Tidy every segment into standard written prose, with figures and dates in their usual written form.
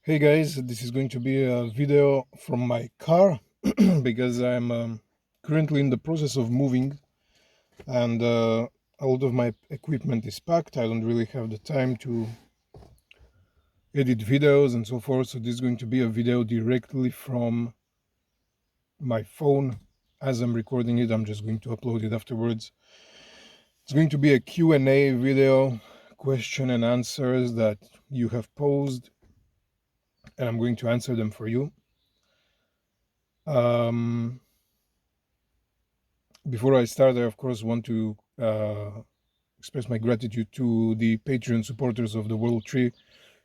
Hey guys, this is going to be a video from my car because I'm currently in the process of moving and a lot of my equipment is packed. I don't really have the time to edit videos and so forth, so this is going to be a video directly from my phone. As I'm recording it, I'm just going to upload it afterwards. It's going to be a Q&A video, question and answers that you have posed, and I'm going to answer them for you. Before I start, I of course want to express my gratitude to the Patreon supporters of the World Tree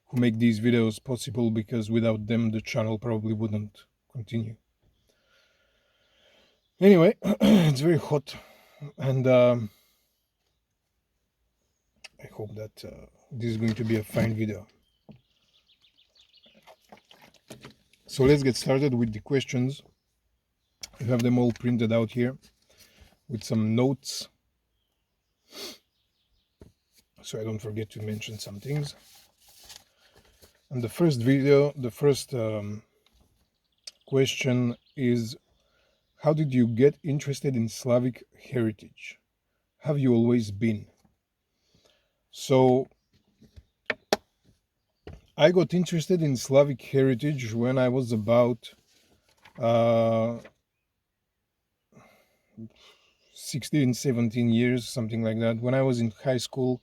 who make these videos possible, because without them the channel probably wouldn't continue. Anyway, it's very hot, and I hope that this is going to be a fine video. So let's get started with the questions. I have them all printed out here with some notes, so I don't forget to mention some things. And the first question is, how did you get interested in Slavic heritage? Have you always been? So I got interested in Slavic heritage when I was about 16, 17 years, something like that, when I was in high school.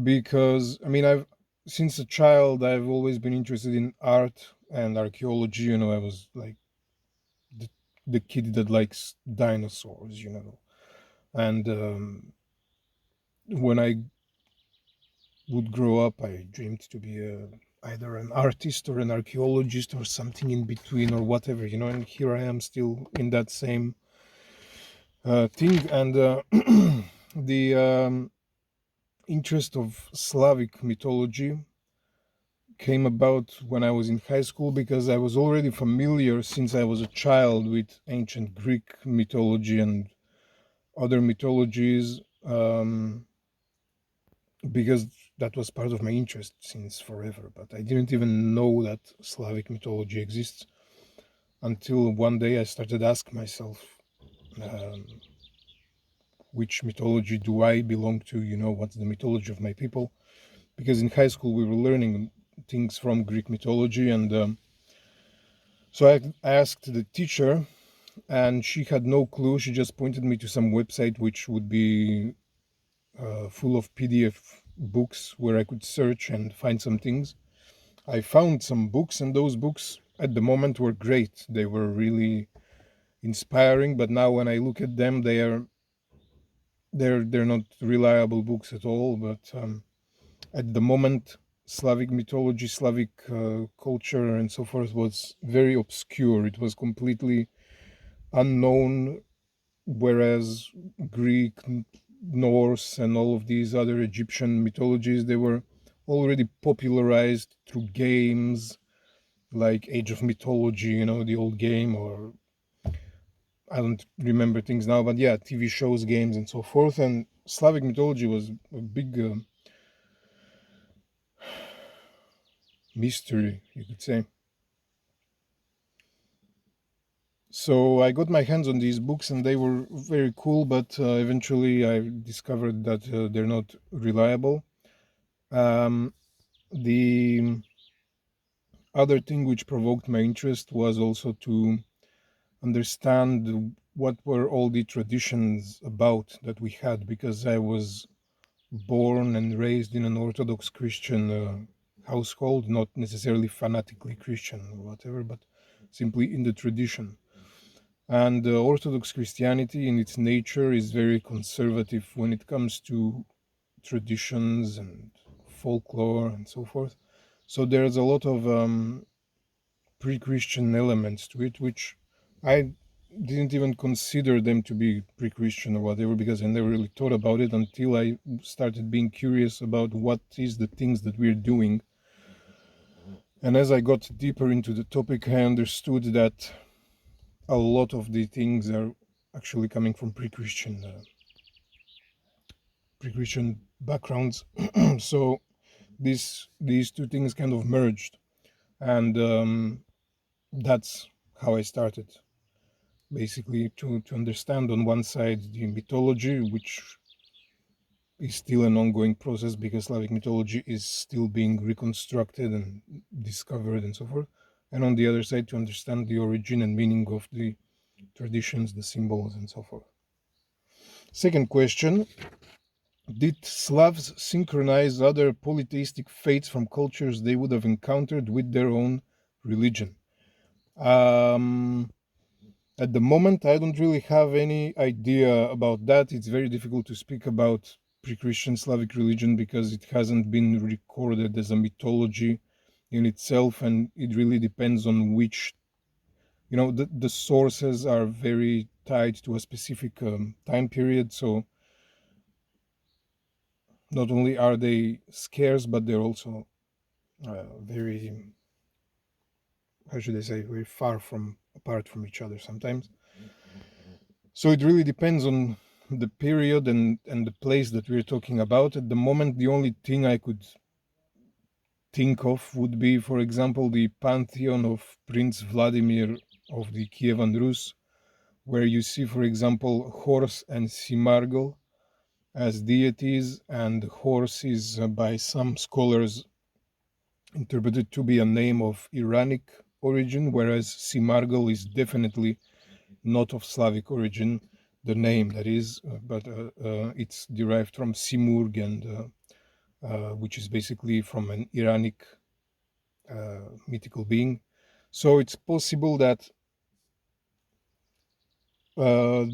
Because, I mean, since a child, I've always been interested in art and archaeology. You know, I was like the kid that likes dinosaurs, you know. And when I would grow up, I dreamed to be either an artist or an archaeologist or something in between or whatever, you know. And here I am still in that same thing. And the interest of Slavic mythology came about when I was in high school, because I was already familiar since I was a child with ancient Greek mythology and other mythologies, because that was part of my interest since forever. But I didn't even know that Slavic mythology exists until one day I started asking myself, which mythology do I belong to? You know, what's the mythology of my people? Because in high school we were learning things from Greek mythology, and so I asked the teacher, and she had no clue. She just pointed me to some website which would be full of PDF books where I could search and find some things. I found some books, and those books at the moment were great. They were really inspiring, but now when I look at them, they're not reliable books at all. But at the moment, Slavic mythology, Slavic culture and so forth was very obscure. It was completely unknown, whereas Greek, Norse and all of these other Egyptian mythologies, they were already popularized through games like Age of Mythology, you know, the old game, or I don't remember things now, but yeah, TV shows, games and so forth. And Slavic mythology was a big mystery, you could say. So I got my hands on these books and they were very cool, but eventually I discovered that they're not reliable. The other thing which provoked my interest was also to understand what were all the traditions about that we had, because I was born and raised in an Orthodox Christian household, not necessarily fanatically Christian or whatever, but simply in the tradition. And Orthodox Christianity in its nature is very conservative when it comes to traditions and folklore and so forth. So there's a lot of pre-Christian elements to it, which I didn't even consider them to be pre-Christian or whatever, because I never really thought about it until I started being curious about what is the things that we're doing. And as I got deeper into the topic, I understood that a lot of the things are actually coming from pre-Christian backgrounds. So these two things kind of merged. And that's how I started, basically to understand on one side the mythology, which is still an ongoing process because Slavic mythology is still being reconstructed and discovered and so forth, and on the other side to understand the origin and meaning of the traditions, the symbols, and so forth. Second question: did Slavs synchronize other polytheistic faiths from cultures they would have encountered with their own religion? At the moment, I don't really have any idea about that. It's very difficult to speak about pre-Christian Slavic religion because it hasn't been recorded as a mythology in itself, and it really depends on which, the sources are very tied to a specific time period. So not only are they scarce, but they're also very, how should I say, very far apart from each other sometimes. So it really depends on the period and the place that we're talking about. At the moment, the only thing I could think of would be, for example, the pantheon of Prince Vladimir of the Kievan Rus, where you see, for example, Horse and Simargl as deities, and Horse is by some scholars interpreted to be a name of Iranic origin, whereas Simargl is definitely not of Slavic origin, the name that is, but it's derived from Simurg, and which is basically from an Iranic mythical being. So it's possible that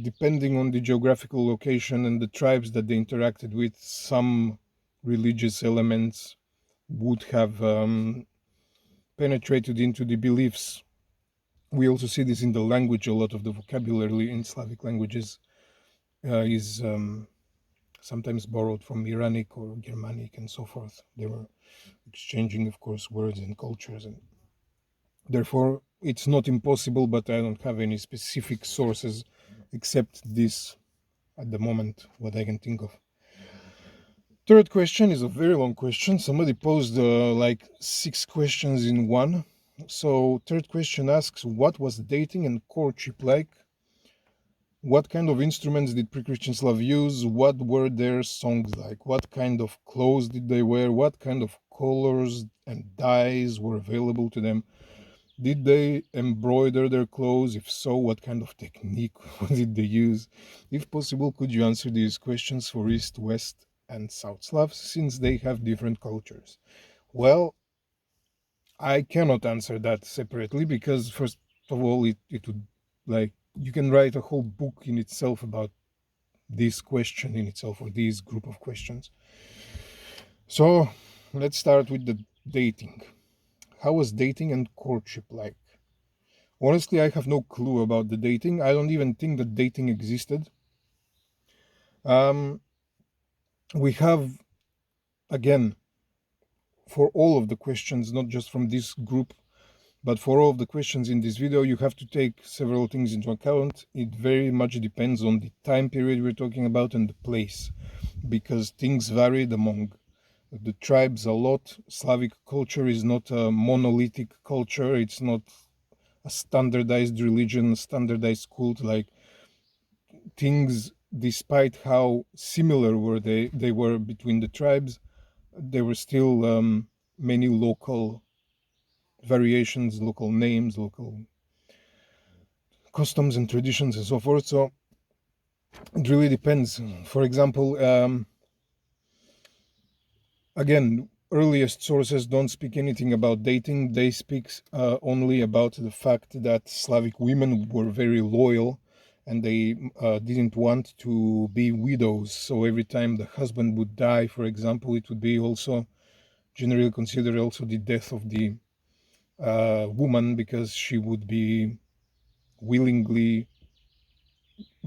depending on the geographical location and the tribes that they interacted with, some religious elements would have penetrated into the beliefs. We also see this in the language. A lot of the vocabulary in Slavic languages is sometimes borrowed from Iranic or Germanic and so forth. They were exchanging, of course, words and cultures, and therefore it's not impossible, but I don't have any specific sources except this at the moment, what I can think of. Third question is a very long question. Somebody posed like 6 questions in one. So third question asks, what was dating and courtship like? What kind of instruments did pre-Christian Slav use? What were their songs like? What kind of clothes did they wear? What kind of colors and dyes were available to them? Did they embroider their clothes? If so, what kind of technique did they use? If possible, could you answer these questions for East, West, and South Slavs, since they have different cultures? Well, I cannot answer that separately because, first of all, it would, like, you can write a whole book in itself about this question in itself, or this group of questions. So let's start with the dating. How was dating and courtship like? Honestly, I have no clue about the dating. I don't even think that dating existed. We have, again, for all of the questions, not just from this group, but for all of the questions in this video, you have to take several things into account. It very much depends on the time period we're talking about and the place, because things varied among the tribes a lot. Slavic culture is not a monolithic culture. It's not a standardized religion, standardized cult. Like, things, despite how similar they were between the tribes, there were still many local variations, local names, local customs and traditions and so forth. So it really depends. For example, again, earliest sources don't speak anything about dating. They speak only about the fact that Slavic women were very loyal and they didn't want to be widows. So every time the husband would die, for example, it would be also generally considered also the death of the woman, because she would be willingly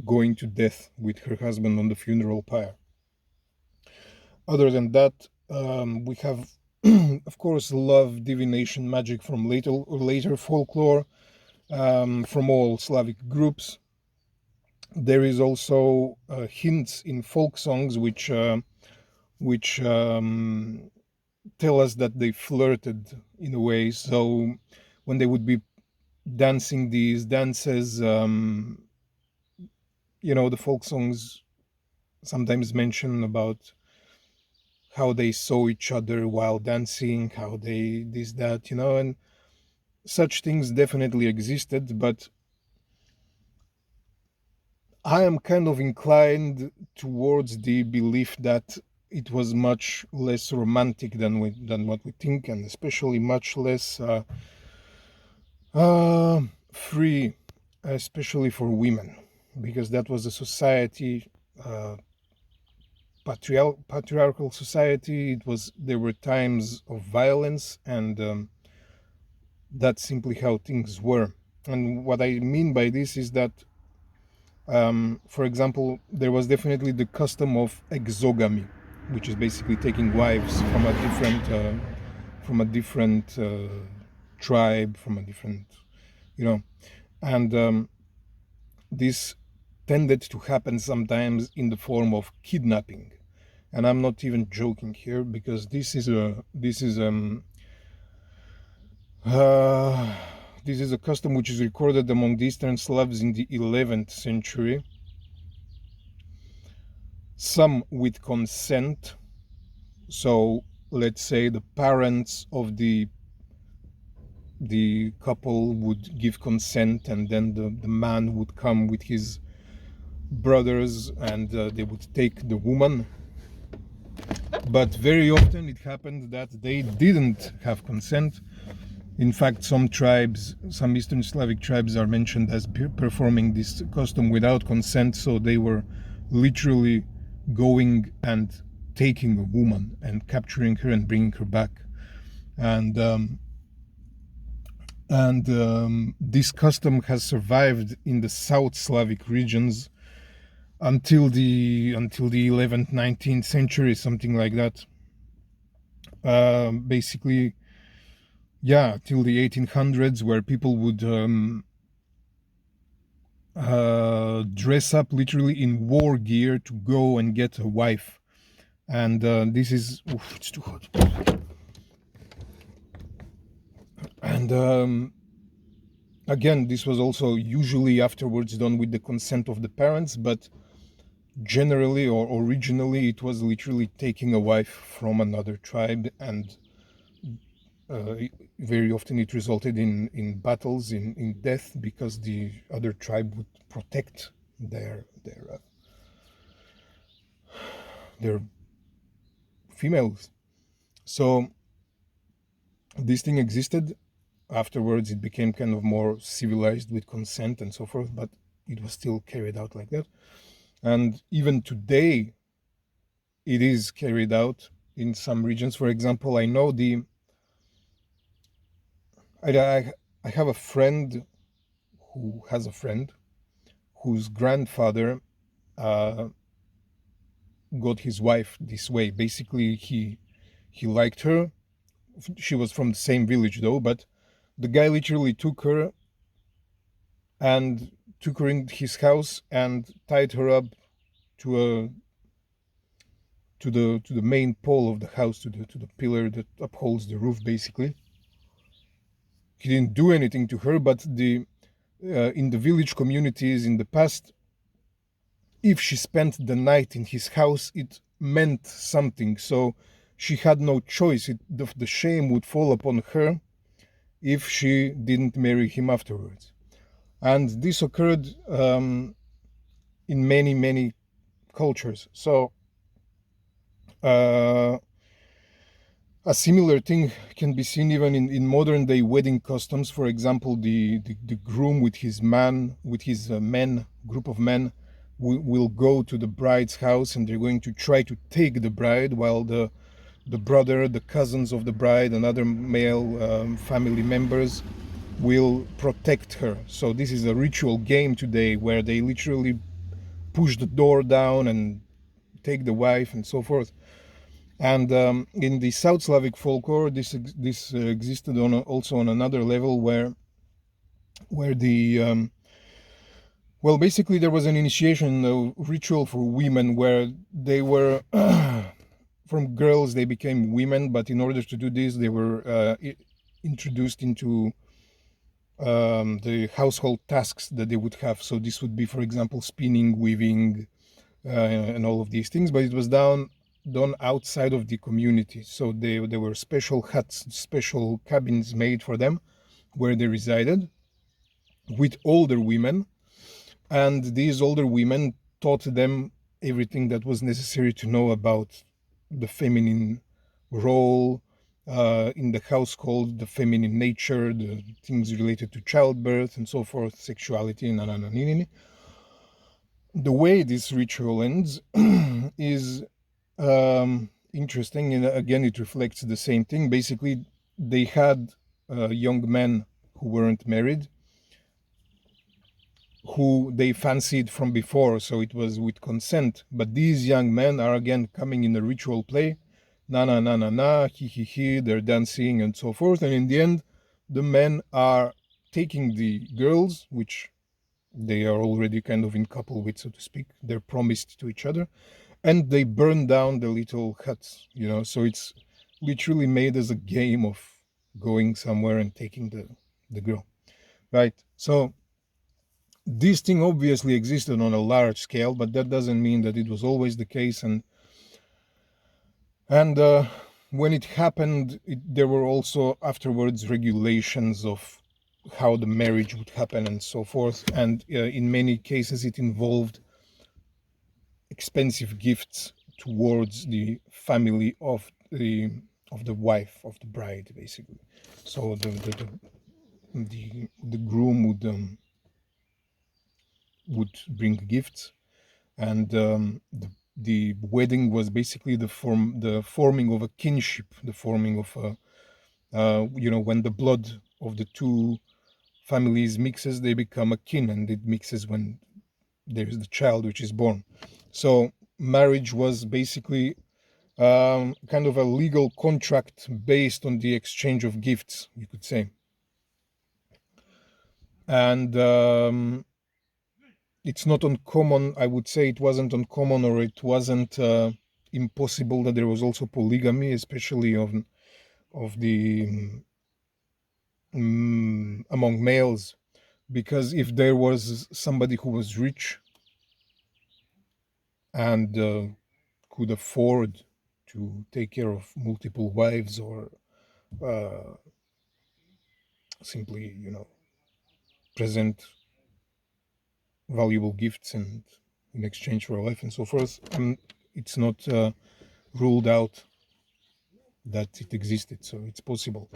going to death with her husband on the funeral pyre. Other than that, we have, of course, love, divination, magic from later folklore, from all Slavic groups. There is also hints in folk songs which tell us that they flirted in a way. So when they would be dancing these dances, the folk songs sometimes mention about how they saw each other while dancing, how they this that, and such things definitely existed. But I am kind of inclined towards the belief that it was much less romantic than what we think, and especially much less free, especially for women, because that was a society, patriarchal society. There were times of violence, and that's simply how things were. And what I mean by this is that, for example, there was definitely the custom of exogamy, which is basically taking wives from a different tribe, from a different, and this tended to happen sometimes in the form of kidnapping. And I'm not even joking here, because this is a custom which is recorded among the Eastern Slavs in the 11th century, some with consent. So let's say the parents of the couple would give consent, and then the man would come with his brothers, and they would take the woman. But very often it happened that they didn't have consent. In fact, some Eastern Slavic tribes are mentioned as performing this custom without consent, so they were literally going and taking a woman and capturing her and bringing her back. And this custom has survived in the South Slavic regions until the 11th, 19th century, something like that. Basically, till the 1800s, where people would dress up literally in war gear to go and get a wife. And this is... it's too hot. And again, this was also usually afterwards done with the consent of the parents, but generally or originally it was literally taking a wife from another tribe, and very often it resulted in battles, in death, because the other tribe would protect their females. So this thing existed. Afterwards it became kind of more civilized with consent and so forth, but it was still carried out like that. And even today it is carried out in some regions. For example, I know I have a friend who has a friend whose grandfather got his wife this way. Basically, he liked her. She was from the same village though, but the guy literally took her in his house and tied her up to the main pole of the house, to the pillar that upholds the roof, basically. He didn't do anything to her, but in the village communities in the past, if she spent the night in his house, it meant something. So she had no choice. The shame would fall upon her if she didn't marry him afterwards. And this occurred in many, many cultures. So a similar thing can be seen even in modern day wedding customs. For example, the groom with his group of men will go to the bride's house, and they're going to try to take the bride, while the brother, the cousins of the bride, and other male family members will protect her. So this is a ritual game today, where they literally push the door down and take the wife and so forth. And in the South Slavic folklore, this existed also on another level, where the basically there was an initiation ritual for women, where they were from girls they became women, but in order to do this, they were introduced into the household tasks that they would have. So this would be, for example, spinning, weaving, and all of these things, but it was done outside of the community. So there were special huts, special cabins made for them where they resided with older women, and these older women taught them everything that was necessary to know about the feminine role in the household, the feminine nature, the things related to childbirth and so forth, sexuality, The way this ritual ends is interesting, and again it reflects the same thing. Basically, they had young men who weren't married, who they fancied from before, so it was with consent. But these young men are again coming in a ritual play, na na na na na, he he he, they're dancing and so forth, and in the end the men are taking the girls, which they are already kind of in couple with, so to speak, they're promised to each other, and they burn down the little huts, so it's literally made as a game of going somewhere and taking the girl, right? So this thing obviously existed on a large scale, but that doesn't mean that it was always the case. And when it happened, there were also afterwards regulations of how the marriage would happen and so forth. And in many cases, it involved expensive gifts towards the family of the wife, of the bride, basically. So the groom would bring gifts, and the wedding was basically the forming of a kinship, the forming of when the blood of the two families mixes, they become a kin, and it mixes when there's the child which is born. So marriage was basically kind of a legal contract based on the exchange of gifts, you could say. And it's not uncommon, I would say it wasn't uncommon, or it wasn't impossible that there was also polygamy, especially of the among males, because if there was somebody who was rich and could afford to take care of multiple wives, or simply, present valuable gifts and in exchange for life and so forth, it's not ruled out that it existed. So it's possible,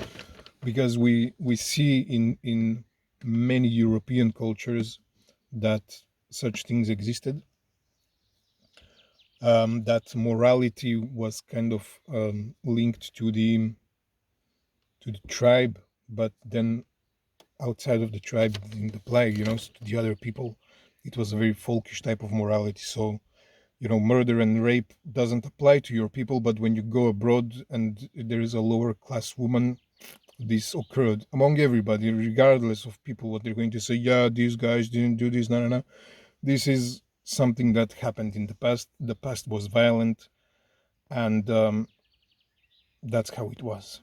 because we see in many European cultures that such things existed, that morality was kind of linked to the tribe, but then outside of the tribe, in the play, to the other people, it was a very folkish type of morality. So, murder and rape doesn't apply to your people, but when you go abroad and there is a lower class woman, this occurred among everybody, regardless of people what they're going to say. Yeah, these guys didn't do this. No. This is something that happened in the past. The past was violent, and that's how it was.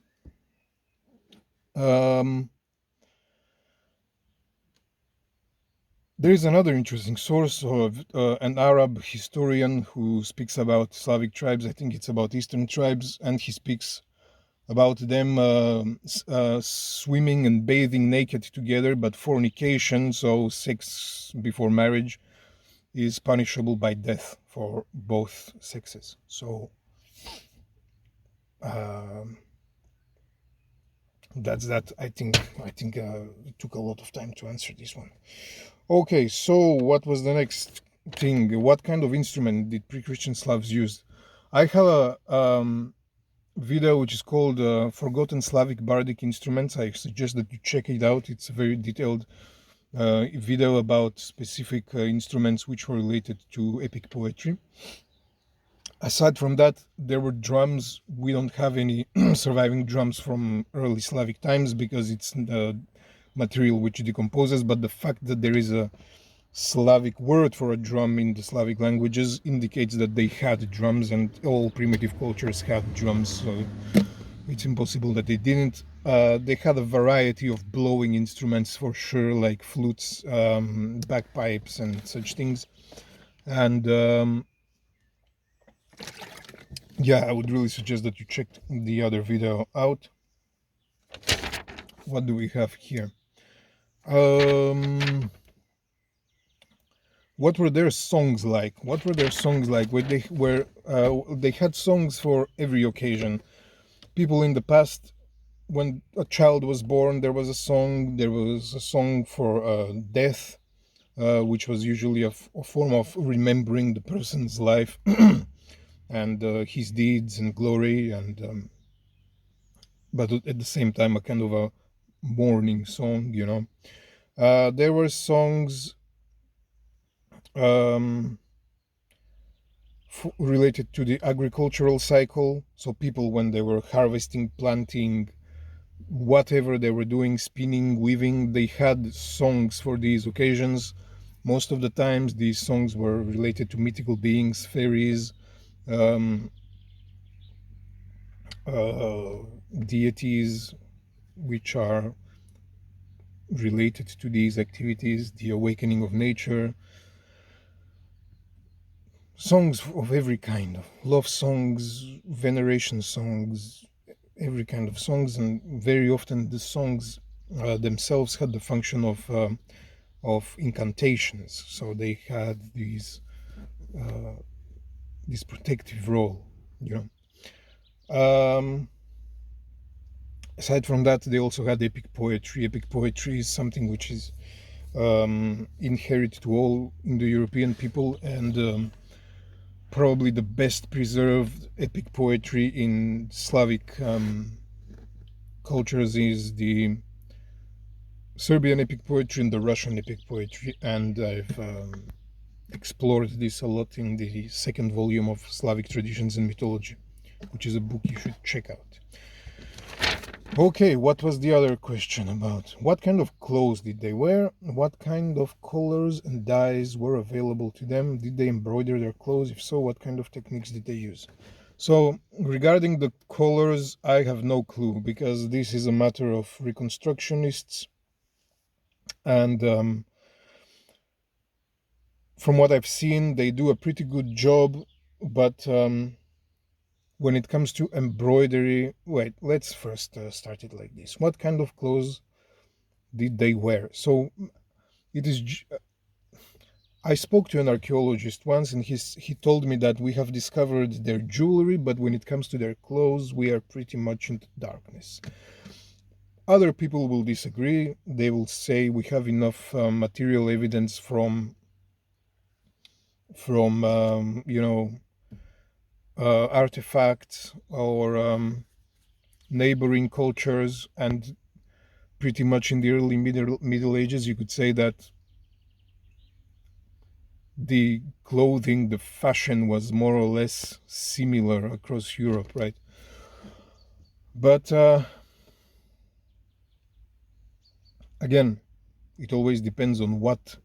There is another interesting source of an Arab historian who speaks about Slavic tribes. I think it's about Eastern tribes, and he speaks about them swimming and bathing naked together, but fornication, so sex before marriage, is punishable by death for both sexes. So that's that. I think it took a lot of time to answer this one. Okay, so what was the next thing? What kind of instrument did pre-Christian Slavs use? I have a video which is called Forgotten Slavic Bardic Instruments. I suggest that you check it out. It's a very detailed video about specific instruments which were related to epic poetry. Aside from that, there were drums. We don't have any surviving drums from early Slavic times because it's material which decomposes, but the fact that there is a Slavic word for a drum in the Slavic languages indicates that they had drums, and all primitive cultures had drums, so it's impossible that they didn't. They had a variety of blowing instruments for sure, like flutes, bagpipes, and such things. And yeah, I would really suggest that you check the other video out. What do we have here? What were their songs like? What were their songs like? They had songs for every occasion. People in the past, when a child was born, there was a song. There was a song for death, which was usually a form of remembering the person's life and his deeds and glory, and but at the same time a kind of a mourning song, you know. There were songs related to the agricultural cycle. So people, when they were harvesting, planting, whatever they were doing, spinning, weaving, they had songs for these occasions. Most of the times these songs were related to mythical beings, fairies, deities, which are related to these activities, the awakening of nature. Songs of every kind, love songs, veneration songs, every kind of songs, and very often the songs themselves had the function of incantations. So they had this protective role, you know. Aside from that, they also had epic poetry. Epic poetry is something which is inherent to all Indo-European people, and probably the best preserved epic poetry in Slavic cultures is the Serbian epic poetry and the Russian epic poetry, and I've explored this a lot in the second volume of Slavic Traditions and Mythology, which is a book you should check out. Okay, what was the other question about? What kind of clothes did they wear? What kind of colors and dyes were available to them? Did they embroider their clothes? If so, what kind of techniques did they use? So, regarding the colors, I have no clue, because this is a matter of reconstructionists, and from what I've seen, they do a pretty good job, but when it comes to embroidery, wait, let's first start it like this. What kind of clothes did they wear? So it is. I spoke to an archaeologist once, and he told me that we have discovered their jewelry, but when it comes to their clothes, we are pretty much in the darkness. Other people will disagree. They will say we have enough material evidence from artifacts or neighboring cultures, and pretty much in the early Middle Ages, you could say that the clothing, the fashion was more or less similar across Europe, right? But again, it always depends on what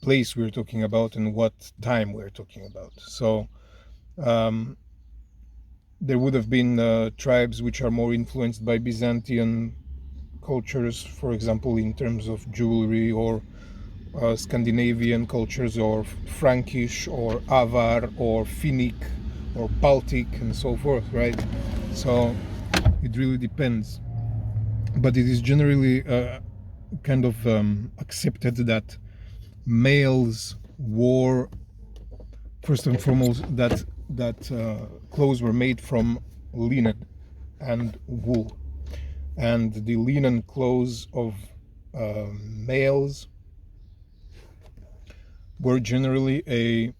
place we're talking about and what time we're talking about. So there would have been tribes which are more influenced by Byzantine cultures, for example, in terms of jewelry, or Scandinavian cultures, or Frankish, or Avar, or Finnic, or Baltic, and so forth, right? So it really depends. But it is generally kind of accepted that males wore, first and foremost, that clothes were made from linen and wool, and the linen clothes of males were generally a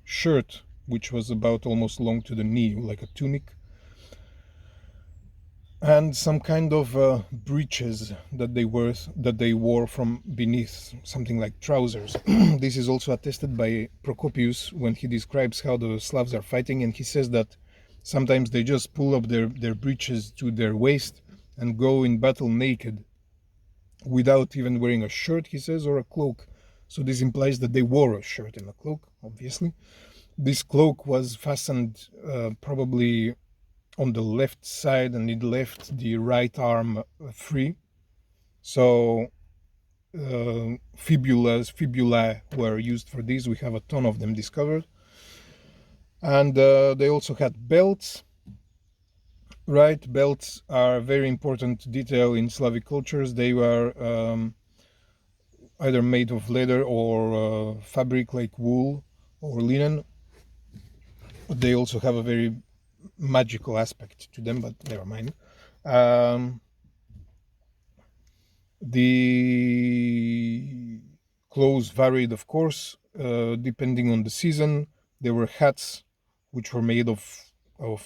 shirt which was about almost long to the knee, like a tunic, and some kind of breeches that they wore from beneath, something like trousers. This is also attested by Procopius when he describes how the Slavs are fighting, and he says that sometimes they just pull up their breeches to their waist and go in battle naked, without even wearing a shirt, he says, or a cloak, So this implies that they wore a shirt and a cloak, obviously. This cloak was fastened probably on the left side, and it left the right arm free. So fibulae were used for this. We have a ton of them discovered. And they also had belts. Right, belts are a very important detail in Slavic cultures. They were either made of leather or fabric like wool or linen. They also have a very magical aspect to them, but never mind. The clothes varied, of course, depending on the season. There were hats which were made of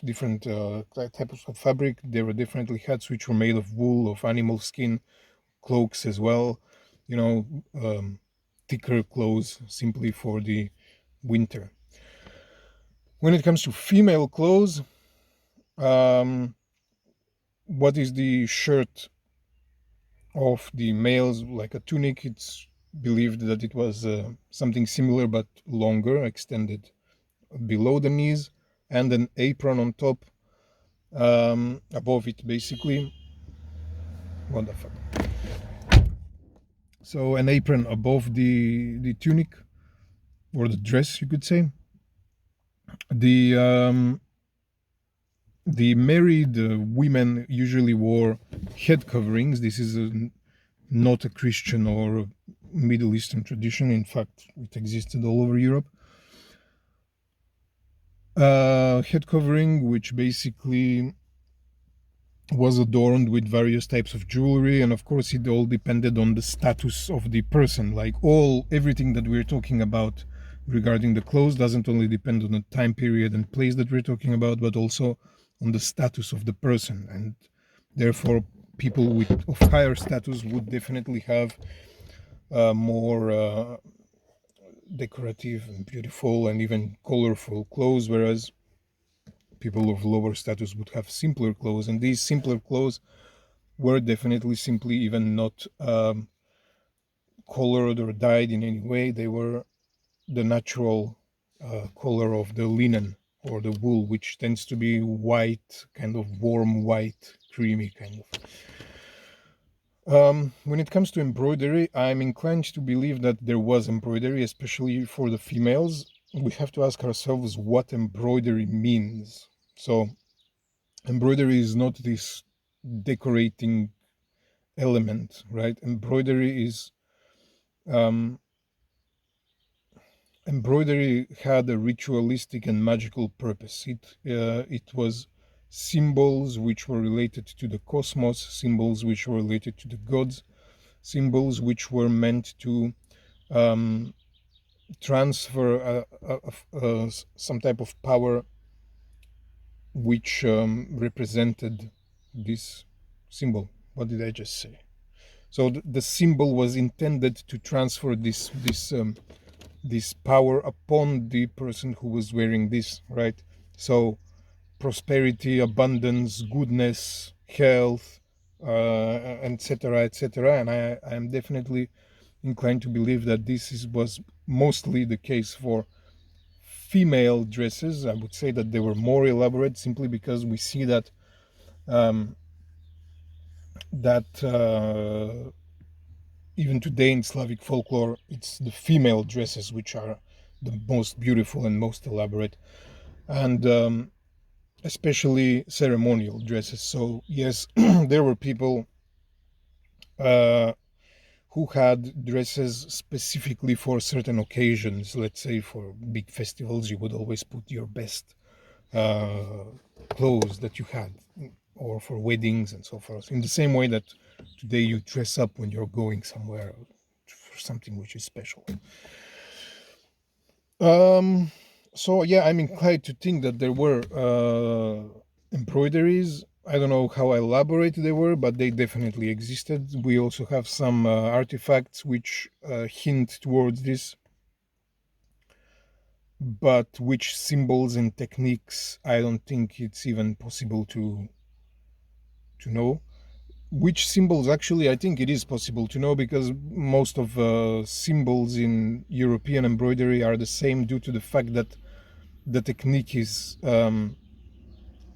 different types of fabric. There were definitely hats which were made of wool, of animal skin, cloaks as well, thicker clothes simply for the winter. When it comes to female clothes, what is the shirt of the males? Like a tunic, it's believed that it was something similar but longer, extended below the knees, and an apron on top, above it, basically. What the fuck? So an apron above the tunic, or the dress, you could say. The married women usually wore head coverings. This is not a Christian or Middle Eastern tradition. In fact, it existed all over Europe. Head covering, which basically was adorned with various types of jewelry, and of course it all depended on the status of the person. Like everything that we're talking about regarding the clothes doesn't only depend on the time period and place that we're talking about, but also on the status of the person, and therefore people of higher status would definitely have more decorative and beautiful and even colorful clothes, whereas people of lower status would have simpler clothes. And these simpler clothes were definitely simply even not colored or dyed in any way. They were the natural color of the linen or the wool, which tends to be white, kind of warm white, creamy kind of. When it comes to embroidery, I'm inclined to believe that there was embroidery, especially for the females. We have to ask ourselves what embroidery means. So embroidery is not this decorating element, right? Embroidery had a ritualistic and magical purpose. It was symbols which were related to the cosmos, symbols which were related to the gods, symbols which were meant to transfer some type of power which represented this symbol. What did I just say? So the symbol was intended to transfer this power upon the person who was wearing this, right? So prosperity, abundance, goodness, health, etc., etc. And I am definitely inclined to believe that was mostly the case for female dresses. I would say that they were more elaborate simply because we see that even today in Slavic folklore, it's the female dresses which are the most beautiful and most elaborate, and especially ceremonial dresses. So yes, there were people who had dresses specifically for certain occasions. Let's say for big festivals, you would always put your best clothes that you had, or for weddings and so forth. In the same way that today you dress up when you're going somewhere for something which is special. So yeah, I'm inclined to think that there were embroideries. I don't know how elaborate they were, but they definitely existed. We also have some artifacts which hint towards this, but which symbols and techniques, I don't think it's even possible to know. Which symbols? Actually, I think it is possible to know, because most of symbols in European embroidery are the same, due to the fact that the technique is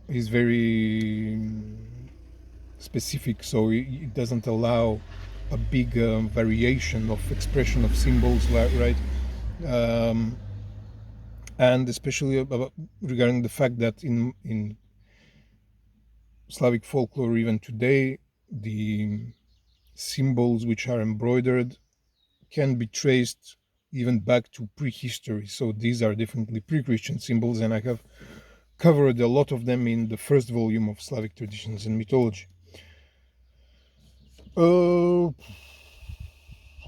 very specific, so it doesn't allow a big variation of expression of symbols, right? And especially regarding the fact that in Slavic folklore, even today, the symbols which are embroidered can be traced even back to prehistory. So these are definitely pre-Christian symbols, and I have covered a lot of them in the first volume of Slavic Traditions and Mythology.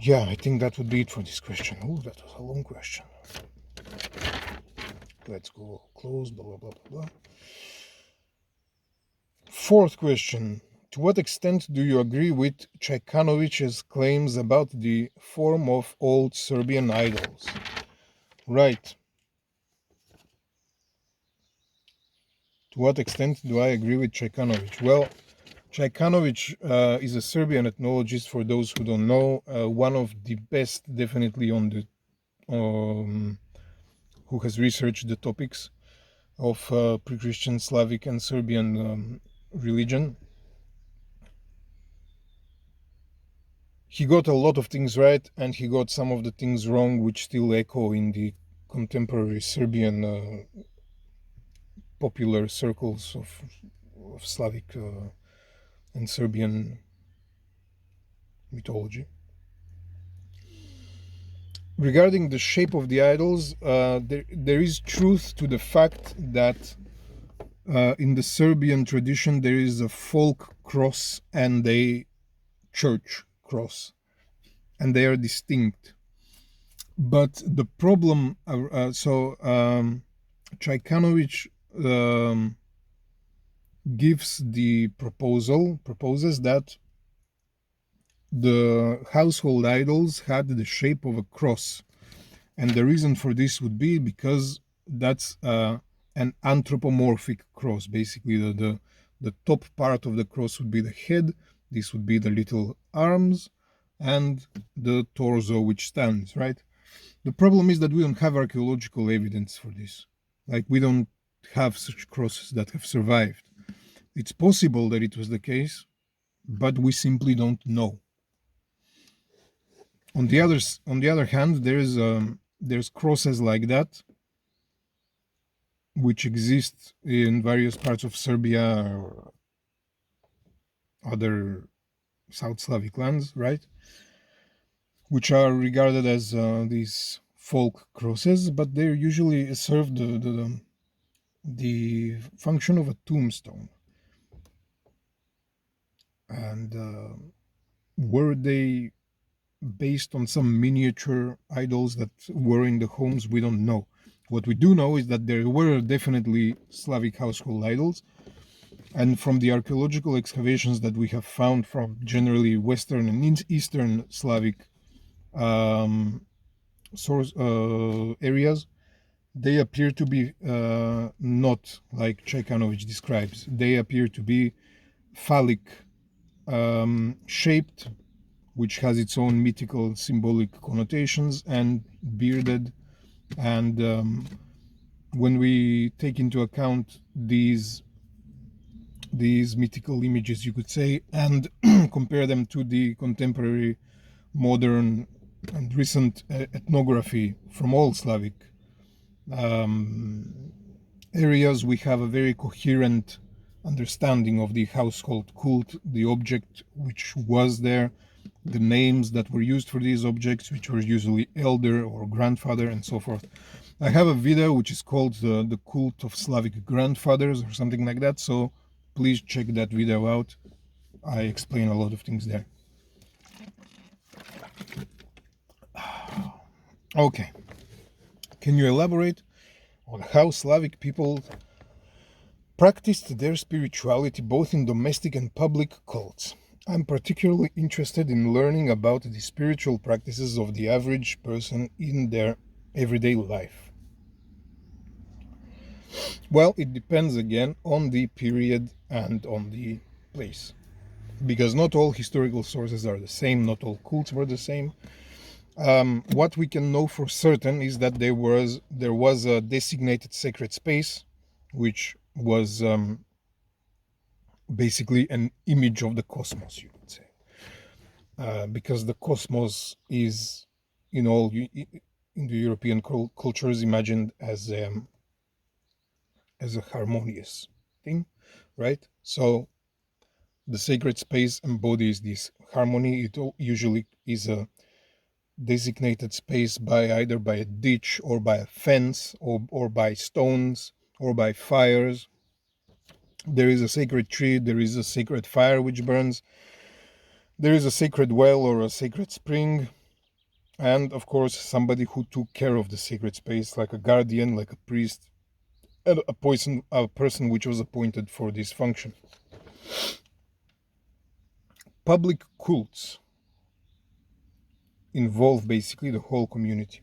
Yeah, I think that would be it for this question. Oh, that was a long question. Let's go close, blah, blah, blah, blah, blah. Fourth question. To what extent do you agree with Čajkanović's claims about the form of old Serbian idols? Right. To what extent do I agree with Čajkanović? Well, Čajkanović is a Serbian ethnologist, for those who don't know, one of the best, definitely, on the who has researched the topics of pre-Christian Slavic and Serbian religion. He got a lot of things right, and he got some of the things wrong, which still echo in the contemporary Serbian popular circles of Slavic and Serbian mythology. Regarding the shape of the idols, there is truth to the fact that in the Serbian tradition there is a folk cross and a church cross, and they are distinct. But the problem, Čajkanović proposes that the household idols had the shape of a cross, and the reason for this would be because that's an anthropomorphic cross. Basically, the top part of the cross would be the head, this would be the little arms, and the torso which stands, right? The problem is that we don't have archaeological evidence for this. Like, we don't have such crosses that have survived. It's possible that it was the case, but we simply don't know. On the other hand, there's crosses like that which exist in various parts of Serbia or other South Slavic lands, right? Which are regarded as these folk crosses, but they usually serve the function of a tombstone. And were they based on some miniature idols that were in the homes? We don't know. What we do know is that there were definitely Slavic household idols, and from the archaeological excavations that we have found from generally Western and Eastern Slavic areas, they appear to be not like Čajkanović describes. They appear to be phallic shaped, which has its own mythical symbolic connotations, and bearded. And when we take into account these mythical images, you could say, and compare them to the contemporary, modern, and recent ethnography from all Slavic areas, we have a very coherent understanding of the household cult, the object which was there, the names that were used for these objects, which were usually elder or grandfather, and so forth. I have a video which is called the Cult of Slavic Grandfathers or something like that, so please check that video out. I explain a lot of things there. Okay, can you elaborate on how Slavic people practiced their spirituality both in domestic and public cults? I'm particularly interested in learning about the spiritual practices of the average person in their everyday life. Well, it depends again on the period and on the place. because not all historical sources are the same, not all cults were the same. What we can know for certain is that there was a designated sacred space, which was basically an image of the cosmos, you could say, because the cosmos is in all in the European cultures imagined as a harmonious thing, right? So the sacred space embodies this harmony. It usually is a designated space by either by a ditch or by a fence or by stones or by fires. There is a sacred tree, there is a sacred fire which burns, there is a sacred well or a sacred spring, and of course somebody who took care of the sacred space, like a guardian, like a priest, and a person which was appointed for this function. Public cults involve basically the whole community,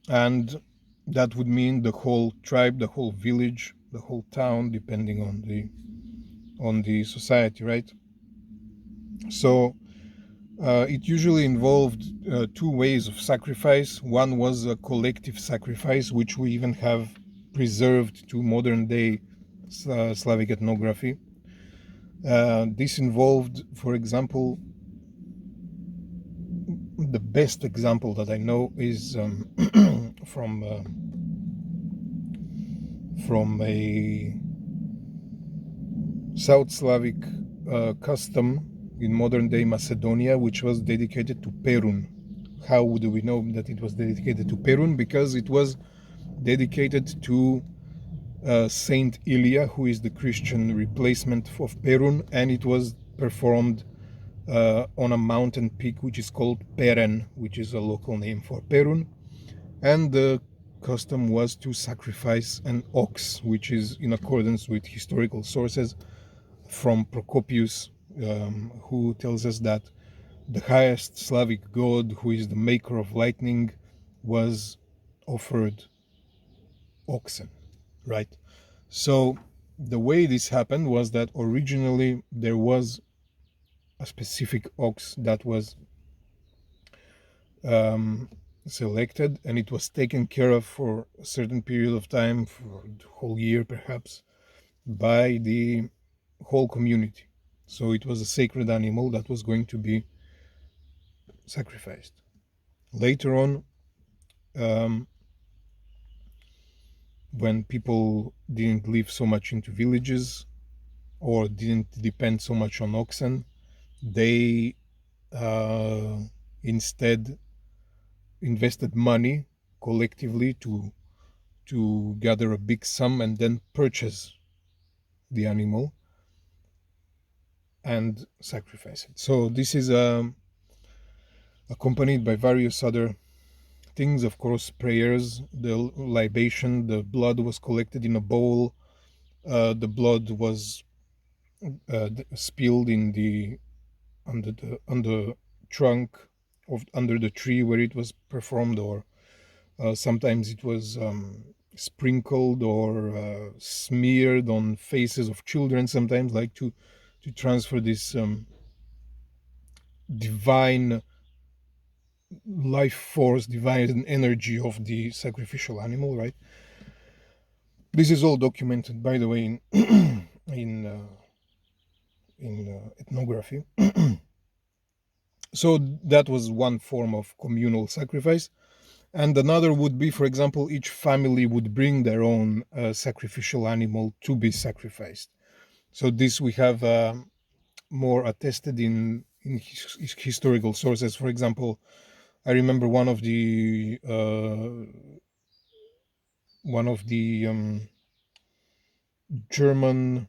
and that would mean the whole tribe, the whole village, the whole town, depending on the society, right? So it usually involved two ways of sacrifice. One was a collective sacrifice, which we even have preserved to modern day Slavic ethnography. This involved, for example, the best example that I know is from a South Slavic custom in modern day Macedonia, which was dedicated to Perun. How do we know that it was dedicated to Perun? Because it was dedicated to Saint Ilya, who is the Christian replacement of Perun, and it was performed on a mountain peak which is called Perun, which is a local name for Perun. And the custom was to sacrifice an ox, which is in accordance with historical sources from Procopius, who tells us that the highest Slavic god, who is the maker of lightning, was offered oxen, right? So the way this happened was that originally there was a specific ox that was selected, and it was taken care of for a certain period of time, for the whole year perhaps, by the whole community. So it was a sacred animal that was going to be sacrificed. Later on, when people didn't live so much into villages or didn't depend so much on oxen, they instead invested money collectively to gather a big sum and then purchase the animal and sacrifice it. So this is accompanied by various other things, of course, prayers, the libation, the blood was collected in a bowl, the blood was spilled in the under trunk of under the tree where it was performed, or sometimes it was sprinkled or smeared on faces of children, sometimes, like to transfer this divine life force, divine energy of the sacrificial animal, right? This is all documented, by the way, in ethnography. So that was one form of communal sacrifice. And another would be, for example, each family would bring their own sacrificial animal to be sacrificed. So this we have more attested in historical sources. For example, I remember one of the German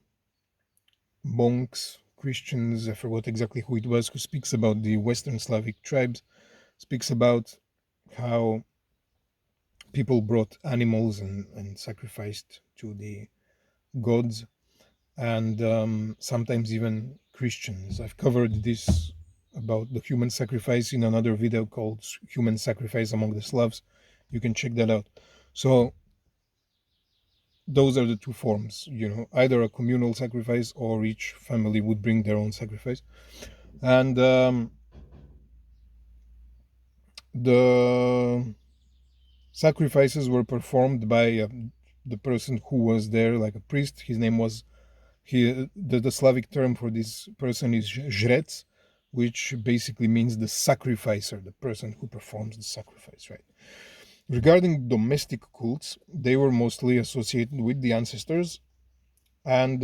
monks, Christians, I forgot exactly who it was, who speaks about the Western Slavic tribes, speaks about how people brought animals and sacrificed to the gods, and sometimes even Christians. I've covered this about the human sacrifice in another video called Human Sacrifice Among the Slavs. You can check that out. So those are the two forms, either a communal sacrifice or each family would bring their own sacrifice. And the sacrifices were performed by the person who was there, like a priest. His name was, the Slavic term for this person is žrec, which basically means the sacrificer, the person who performs the sacrifice, right? Regarding domestic cults, they were mostly associated with the ancestors and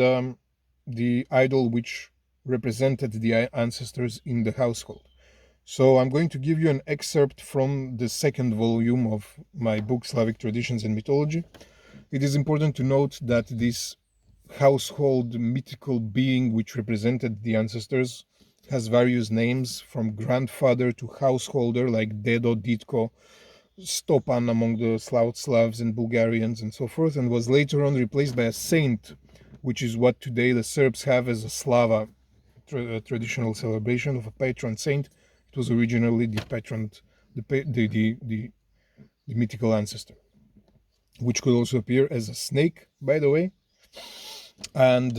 the idol which represented the ancestors in the household. So I'm going to give you an excerpt from the second volume of my book, Slavic Traditions and Mythology. It is important to note that this household mythical being which represented the ancestors has various names, from grandfather to householder, like Dedo, Ditko, Stopan among the Slavs and Bulgarians and so forth, and was later on replaced by a saint, which is what today the Serbs have as a Slava traditional celebration of a patron saint. It was originally the patron, the mythical ancestor, which could also appear as a snake, by the way. And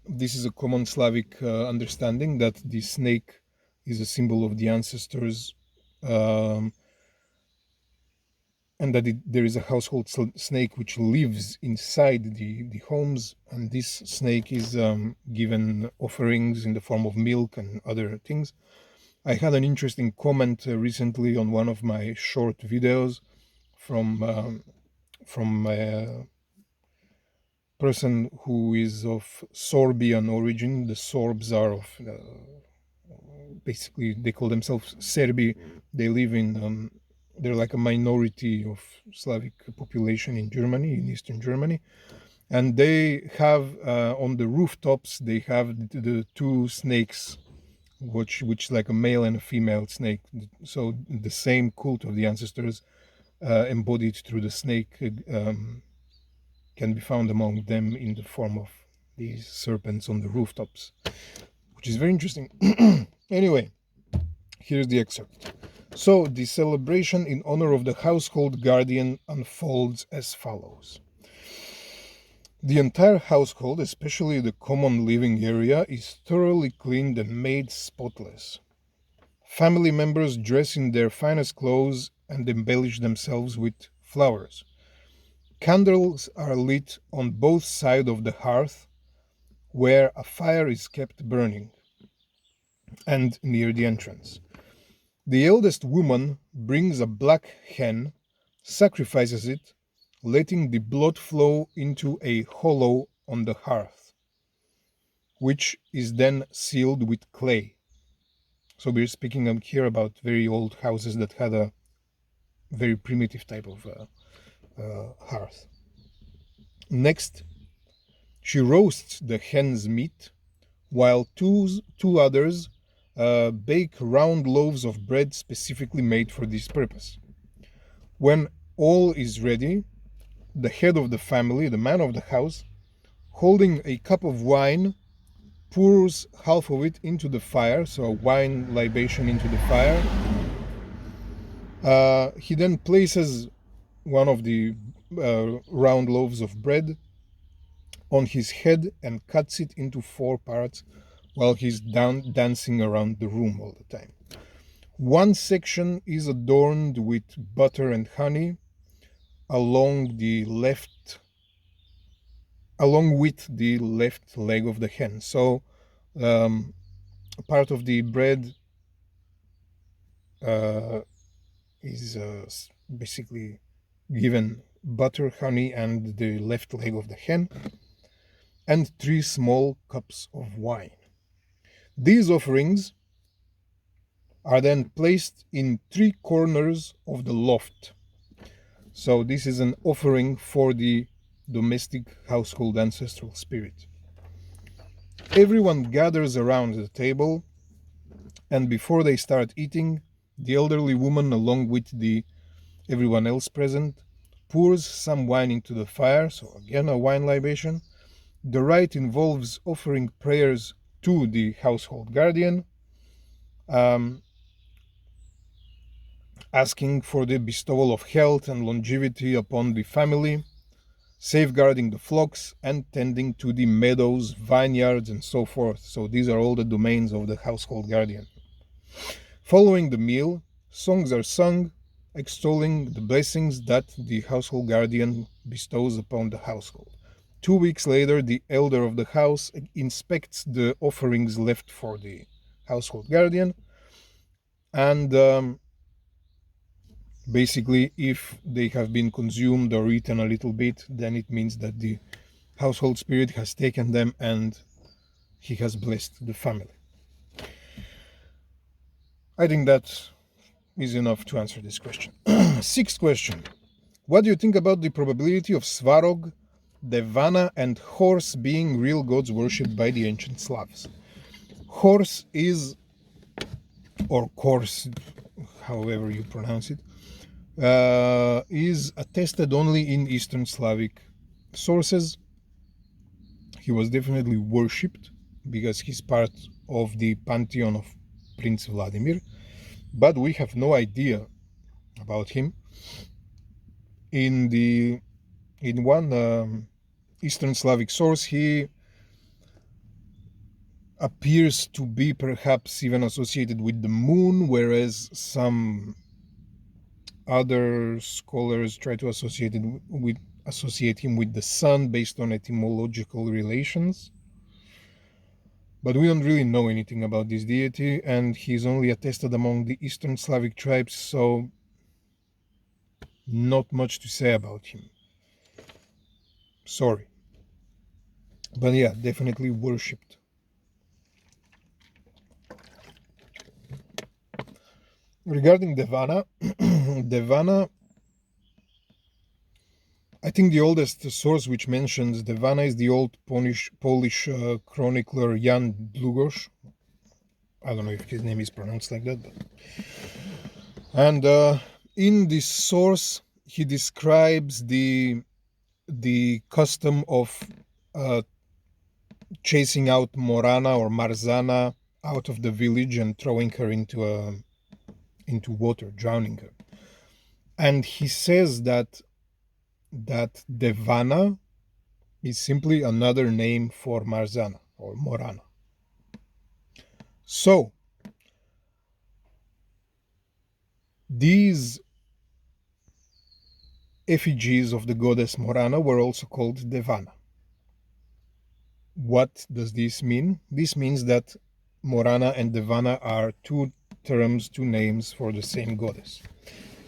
this is a common Slavic understanding that the snake is a symbol of the ancestors, and that there is a household snake which lives inside the homes, and this snake is given offerings in the form of milk and other things. I had an interesting comment recently on one of my short videos from a person who is of Serbian origin. The Sorbs are of basically, they call themselves Serbi. They live in they're like a minority of Slavic population in Germany, in Eastern Germany. And they have on the rooftops, they have the two snakes, which like a male and a female snake. So the same cult of the ancestors embodied through the snake can be found among them in the form of these serpents on the rooftops, which is very interesting. Anyway, here's the excerpt. So the celebration in honor of the household guardian unfolds as follows. The entire household, especially the common living area, is thoroughly cleaned and made spotless. Family members dress in their finest clothes and embellish themselves with flowers. Candles are lit on both sides of the hearth, where a fire is kept burning, and near the entrance. The eldest woman brings a black hen, sacrifices it, letting the blood flow into a hollow on the hearth, which is then sealed with clay. So we're speaking here about very old houses that had a very primitive type of hearth. Next, she roasts the hen's meat, while two others bake round loaves of bread specifically made for this purpose. When all is ready, the head of the family, the man of the house, holding a cup of wine, pours half of it into the fire, so a wine libation into the fire. He then places one of the round loaves of bread on his head and cuts it into 4 parts while he's dancing around the room all the time. One section is adorned with butter and honey along with the left leg of the hen. So part of the bread is basically given butter, honey, and the left leg of the hen, and 3 small cups of wine. These offerings are then placed in 3 corners of the loft. So this is an offering for the domestic household ancestral spirit. Everyone gathers around the table, and before they start eating, the elderly woman, along with everyone else present, pours some wine into the fire, so again a wine libation. The rite involves offering prayers to the household guardian, asking for the bestowal of health and longevity upon the family, safeguarding the flocks, and tending to the meadows, vineyards, and so forth. So these are all the domains of the household guardian. Following the meal, songs are sung, extolling the blessings that the household guardian bestows upon the household. 2 weeks later, the elder of the house inspects the offerings left for the household guardian, and basically, if they have been consumed or eaten a little bit, then it means that the household spirit has taken them and he has blessed the family. I think that is enough to answer this question. Sixth question. What do you think about the probability of Svarog, Deana, and horse being real gods worshipped by the ancient Slavs? Horse is, or course, however you pronounce it, is attested only in Eastern Slavic sources. He was definitely worshipped because he's part of the pantheon of Prince Vladimir, but we have no idea about him. In one Eastern Slavic source, he appears to be perhaps even associated with the moon, whereas some other scholars try to associate him with the sun based on etymological relations. But we don't really know anything about this deity, and he's only attested among the Eastern Slavic tribes, so not much to say about him. Sorry. But yeah, definitely worshipped. Regarding Deana, Deana, I think the oldest source which mentions Deana is the old Polish chronicler Jan Długosz. I don't know if his name is pronounced like that. And in this source, he describes the custom of chasing out Morana or Marzana out of the village and throwing her into water, drowning her. And he says that Deana is simply another name for Marzana or Morana. So these effigies of the goddess Morana were also called Deana. What does this mean? This means that Morana and Deana are two names for the same goddess.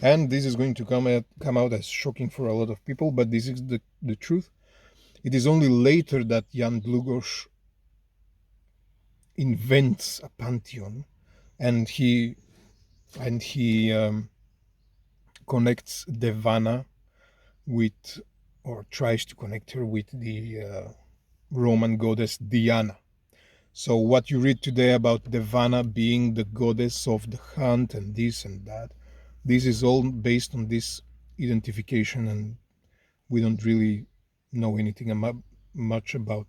And this is going to come out as shocking for a lot of people, but this is the truth. It is only later that Jan Długosz invents a pantheon, and he connects Deana with, or tries to connect her with, the Roman goddess Deana. So what you read today about Deana being the goddess of the hunt and this and that, this is all based on this identification, and we don't really know anything much about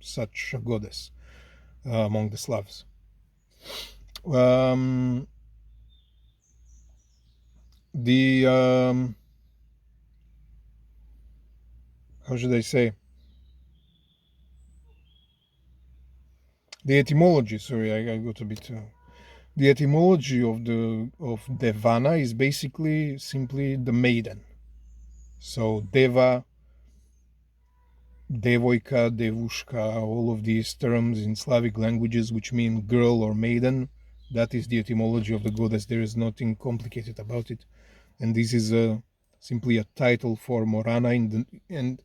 such a goddess among the Slavs. How should I say? The etymology. Sorry, I got a bit. The etymology of Deana is basically simply the maiden. So Deva, Devoika, Devushka, all of these terms in Slavic languages which mean girl or maiden, that is the etymology of the goddess. There is nothing complicated about it, and this is simply a title for Morana. And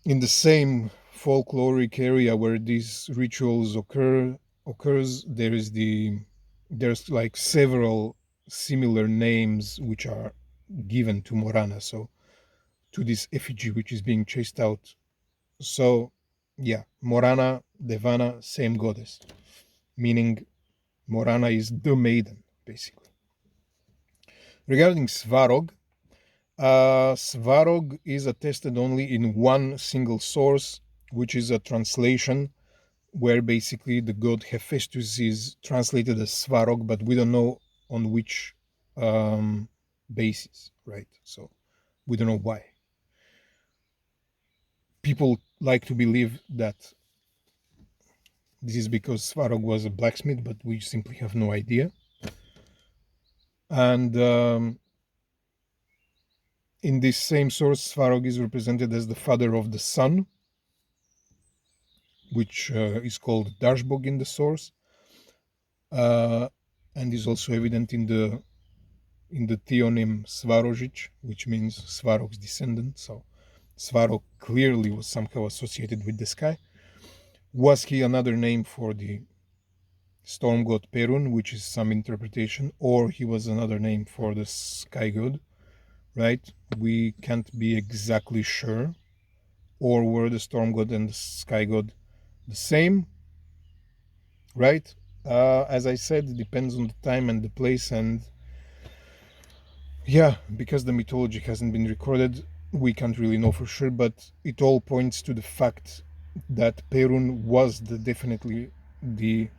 in the same folkloric area where these rituals occurs, there's like several similar names which are given to Morana, so to this effigy which is being chased out. So yeah, Morana, Deana, same goddess, meaning Morana is the maiden, basically. Regarding Svarog, Svarog is attested only in one single source, which is a translation where basically the god Hephaestus is translated as Svarog, but we don't know on which basis, right? So we don't know why. people like to believe that this is because Svarog was a blacksmith, but we simply have no idea. And in this same source, Svarog is represented as the father of the sun, which is called Dashbog in the source, and is also evident in the theonym Svarozhich, which means Svarog's descendant. So Svarog clearly was somehow associated with the sky. Was he another name for the storm god Perun, which is some interpretation, or he was another name for the sky god, right? We can't be exactly sure. Or were the storm god and the sky god the same, right? As I said, it depends on the time and the place, and yeah, because the mythology hasn't been recorded, we can't really know for sure, but it all points to the fact that Perun was definitely the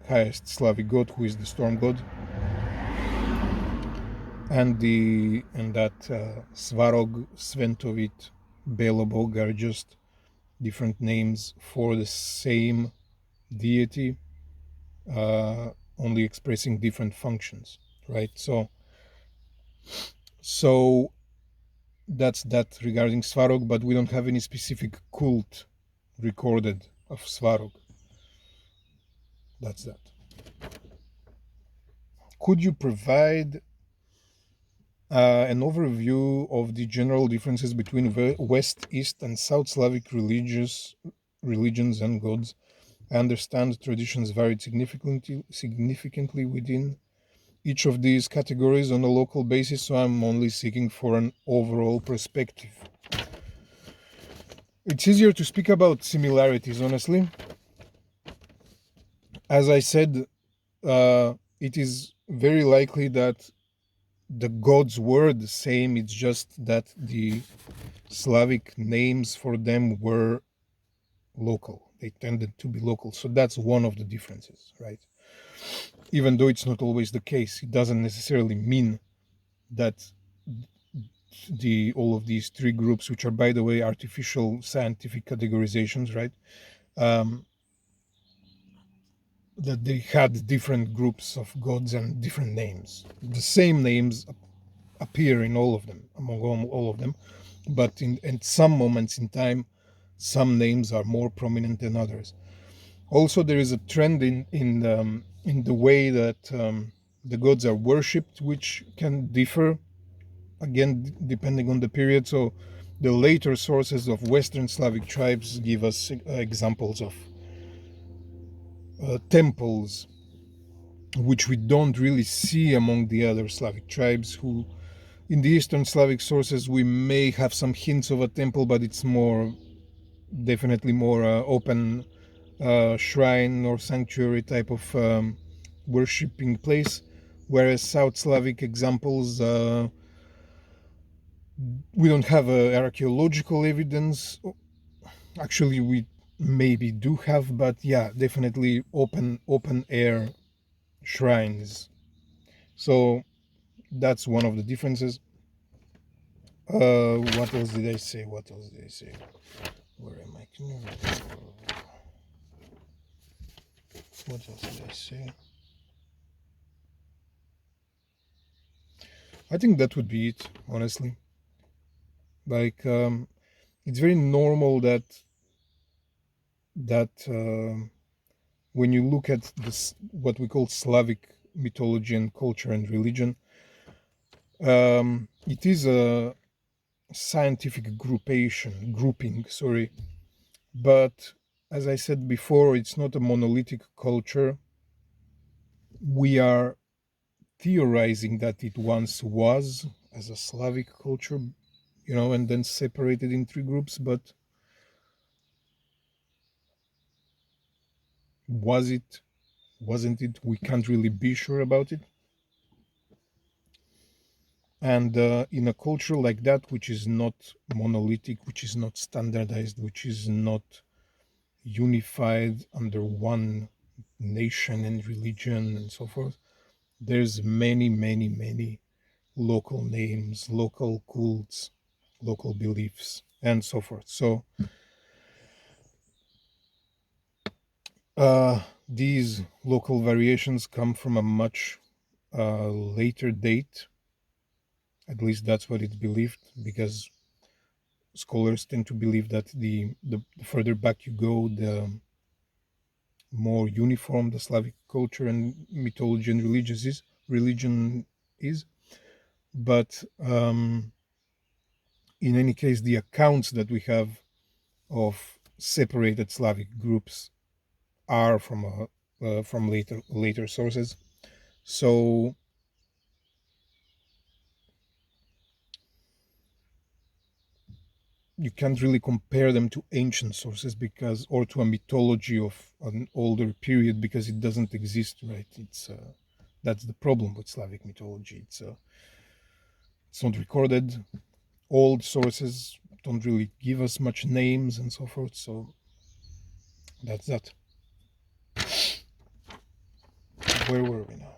highest Slavic god, who is the storm god, and that Svarog, Sventovit, Belobog are just different names for the same deity, only expressing different functions, right? So that's that regarding Svarog, but we don't have any specific cult recorded of Svarog. That's that. Could you provide an overview of the general differences between West, East, and South Slavic religions and gods? I understand traditions varied significantly within each of these categories on a local basis, so I'm only seeking for an overall perspective. It's easier to speak about similarities, honestly. As I said, it is very likely that the gods were the same, it's just that the Slavic names for them were local. They tended to be local, so that's one of the differences, right? Even though it's not always the case, it doesn't necessarily mean that all of these three groups, which are, by the way, artificial scientific categorizations, right? That they had different groups of gods and different names. The same names appear in all of them, among all of them, but in some moments in time, some names are more prominent than others. Also, there is a trend in the way that the gods are worshipped, which can differ, again, depending on the period. So the later sources of Western Slavic tribes give us examples of temples, which we don't really see among the other Slavic tribes, who in the Eastern Slavic sources we may have some hints of a temple, but it's definitely more open shrine or sanctuary type of worshipping place, whereas South Slavic examples, we don't have archaeological evidence. Actually, we maybe do have, but yeah, definitely open air shrines. So that's one of the differences. What else did I say? Where am I? What else did I say? I think that would be it, honestly. Like, it's very normal that when you look at this, what we call Slavic mythology and culture and religion, it is a scientific grouping, but as I said before, it's not a monolithic culture. We are theorizing that it once was as a Slavic culture, and then separated in three groups, but wasn't it? We can't really be sure about it. And in a culture like that, which is not monolithic, which is not standardized, which is not unified under one nation and religion and so forth, there's many local names, local cults, local beliefs, and so forth. So these local variations come from a much later date. At least that's what it's believed, because scholars tend to believe that the further back you go, the more uniform the Slavic culture and mythology and religion is. But in any case, the accounts that we have of separated Slavic groups are from later sources. So you can't really compare them to ancient sources, because, or to a mythology of an older period, because it doesn't exist, right? It's that's the problem with Slavic mythology. It's not recorded. Old sources don't really give us much names and so forth. So that's that. Where were we now?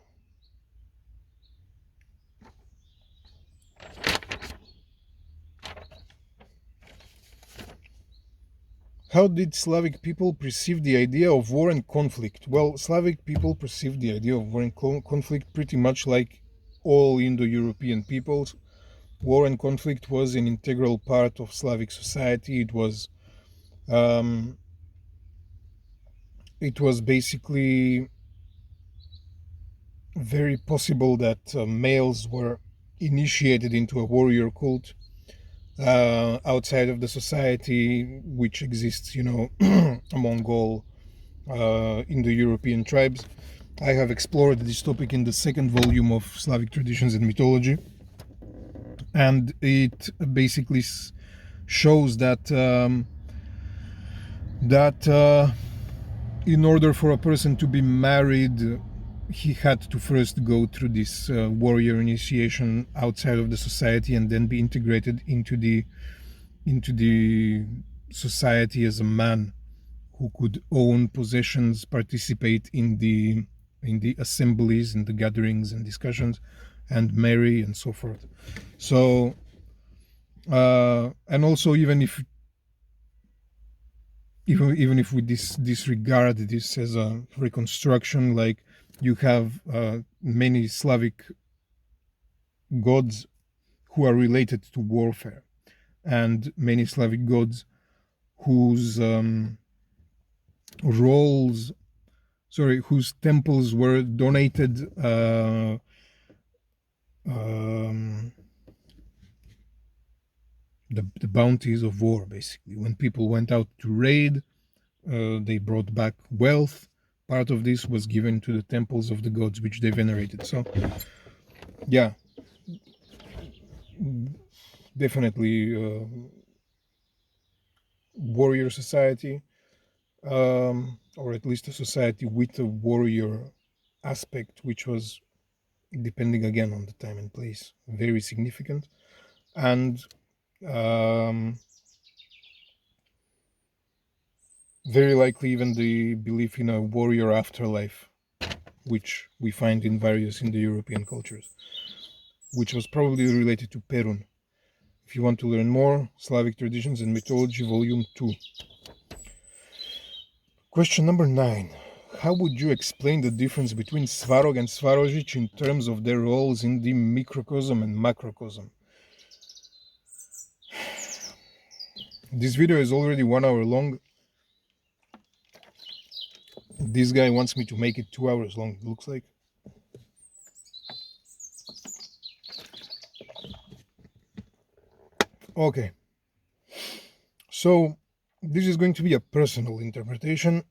How did Slavic people perceive the idea of war and conflict? Well, Slavic people perceived the idea of war and conflict pretty much like all Indo-European peoples. War and conflict was an integral part of Slavic society. It was basically very possible that males were initiated into a warrior cult outside of the society which exists, among all Indo-European tribes. I have explored this topic in the second volume of Slavic Traditions and Mythology, and it basically shows that in order for a person to be married, he had to first go through this warrior initiation outside of the society, and then be integrated into the society as a man who could own possessions, participate in the assemblies, in the gatherings and discussions, and marry and so forth. So and also, even if we disregard this as a reconstruction, like, you have many Slavic gods who are related to warfare, and many Slavic gods whose whose temples were donated the bounties of war. Basically, when people went out to raid, they brought back wealth. Part of this was given to the temples of the gods which they venerated. So yeah, definitely warrior society, or at least a society with a warrior aspect, which was, depending again on the time and place, very significant. And very likely even the belief in a warrior afterlife, which we find in various Indo-European cultures, which was probably related to Perun. If you want to learn more, Slavic Traditions and Mythology, Volume 2. Question number 9. How would you explain the difference between Svarog and Svarozhich in terms of their roles in the microcosm and macrocosm? This video is already 1 hour long. This guy wants me to make it 2 hours long, it looks like. Okay. So this is going to be a personal interpretation,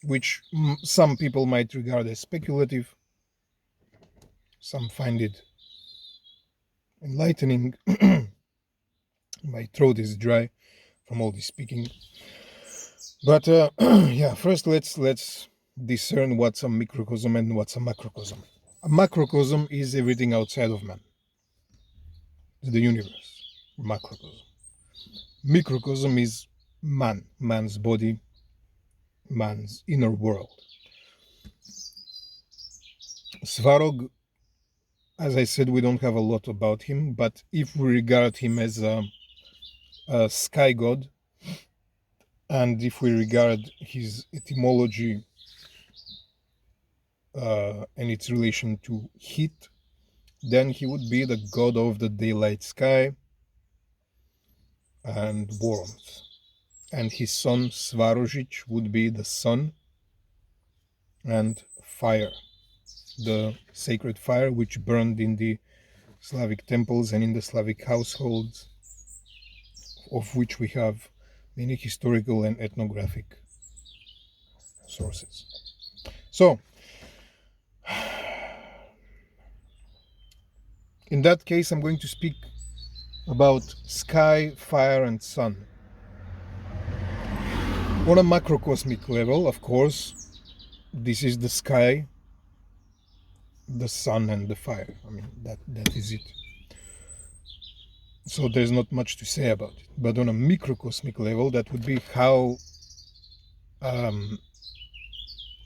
which some people might regard as speculative. Some find it enlightening. My throat is dry from all this speaking. But yeah, first let's discern what's a microcosm and what's a macrocosm. A macrocosm is everything outside of man, the universe. Macrocosm. Microcosm is man's body, man's inner world. Svarog, as I said, we don't have a lot about him, but if we regard him as a sky god, And if we regard his etymology and its relation to heat, then he would be the god of the daylight sky and warmth. And his son Svarozhich would be the sun and fire, the sacred fire which burned in the Slavic temples and in the Slavic households, of which we have many historical and ethnographic sources. So, in that case, I'm going to speak about sky, fire, and sun. On a macrocosmic level, of course, this is the sky, the sun, and the fire. I mean, that is it. So there's not much to say about it. But on a microcosmic level, that would be how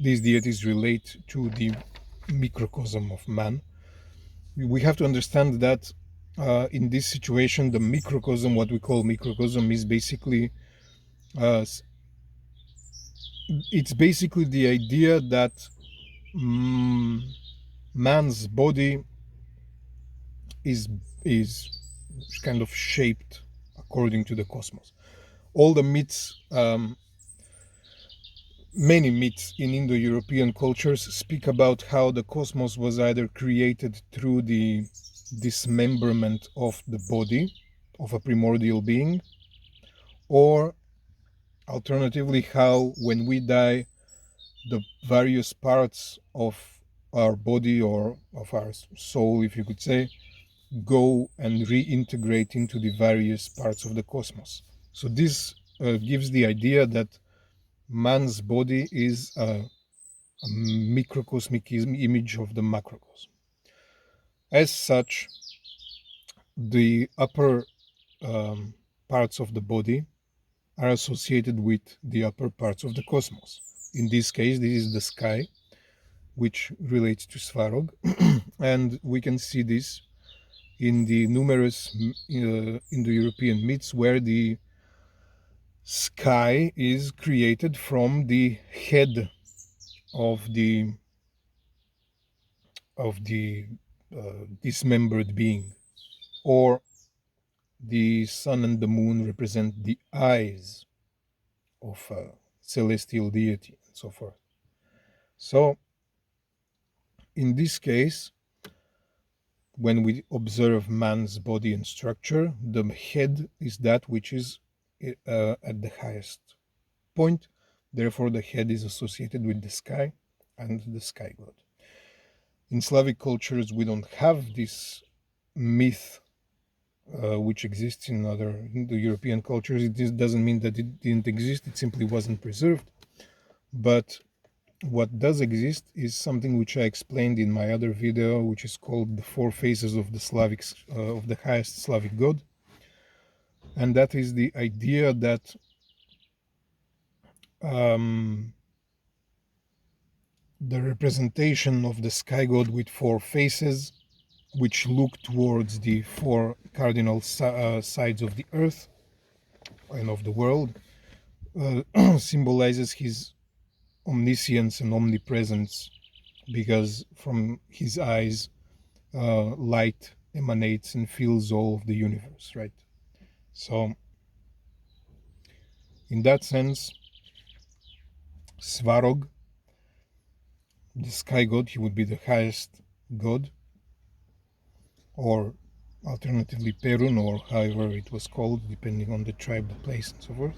these deities relate to the microcosm of man. We have to understand that in this situation, the microcosm, what we call microcosm, is basically it's basically the idea that man's body is kind of shaped according to the cosmos. All the myths, many myths in Indo-European cultures speak about how the cosmos was either created through the dismemberment of the body of a primordial being, or alternatively how when we die, the various parts of our body or of our soul, if you could say, go and reintegrate into the various parts of the cosmos. So this gives the idea that man's body is a microcosmic image of the macrocosm. As such, the upper parts of the body are associated with the upper parts of the cosmos. In this case, this is the sky, which relates to Svarog, and we can see this in the numerous Indo-European myths where the sky is created from the head of the dismembered being, or the sun and the moon represent the eyes of a celestial deity and so forth. So in this case, when we observe man's body and structure, the head is that which is at the highest point. Therefore, the head is associated with the sky and the sky god. In Slavic cultures, we don't have this myth which exists in other Indo-European cultures. It doesn't mean that it didn't exist, it simply wasn't preserved. But what does exist is something which I explained in my other video, which is called the four faces of the Slavics, of the highest Slavic god. And that is the idea that the representation of the sky god with four faces, which look towards the four cardinal sides of the earth and of the world, symbolizes his omniscience and omnipresence, because from his eyes light emanates and fills all of the universe, right? So in that sense, Svarog, the sky god, he would be the highest god, or alternatively Perun, or however it was called, depending on the tribe, the place, and so forth.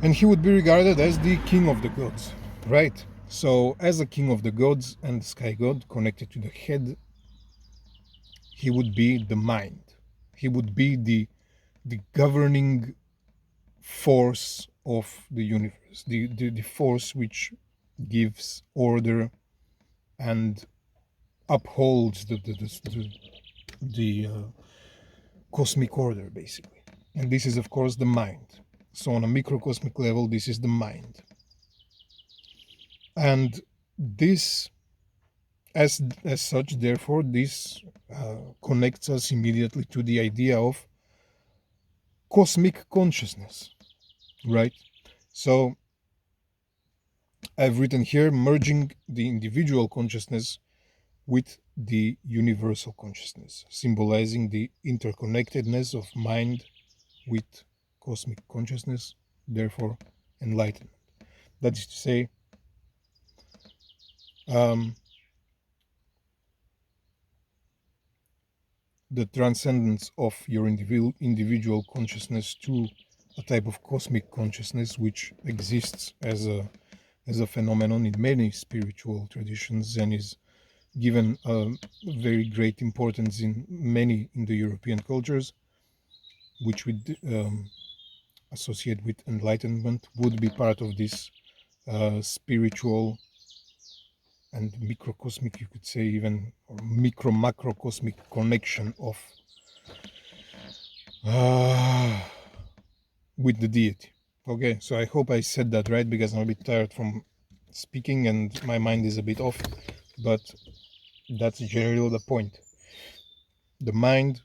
And he would be regarded as the king of the gods, right? So as a king of the gods and the sky god connected to the head, he would be the mind. He would be the governing force of the universe, the force which gives order and upholds the cosmic order, basically. And this is, of course, the mind. So on a microcosmic level, this is the mind. And this, as such, therefore, this connects us immediately to the idea of cosmic consciousness. right? So I've written here, merging the individual consciousness with the universal consciousness, symbolizing the interconnectedness of mind with cosmic consciousness, therefore enlightenment. That is to say, the transcendence of your individual consciousness to a type of cosmic consciousness which exists as a phenomenon in many spiritual traditions and is given a very great importance in many Indo-European cultures, which would associate with enlightenment, would be part of this spiritual and microcosmic, you could say, even, or micro-macrocosmic connection of with the deity. Okay, so I hope I said that right, because I'm a bit tired from speaking and my mind is a bit off, but that's generally the point. The mind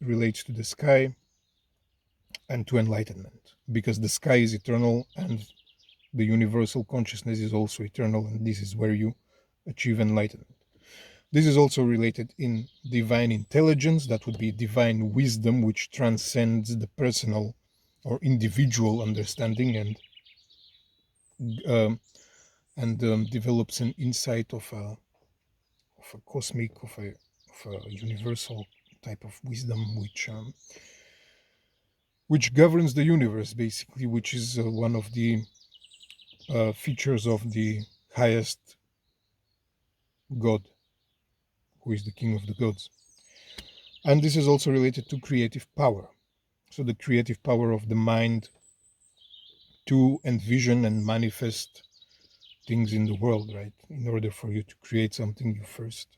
relates to the sky and to enlightenment, because the sky is eternal and the universal consciousness is also eternal, and this is where you achieve enlightenment. This is also related in divine intelligence, that would be divine wisdom, which transcends the personal or individual understanding and develops an insight of a cosmic, of a universal type of wisdom, which governs the universe, basically, which is one of the features of the highest God, who is the king of the gods. And this is also related to creative power. So the creative power of the mind to envision and manifest things in the world, right? In order for you to create something, you first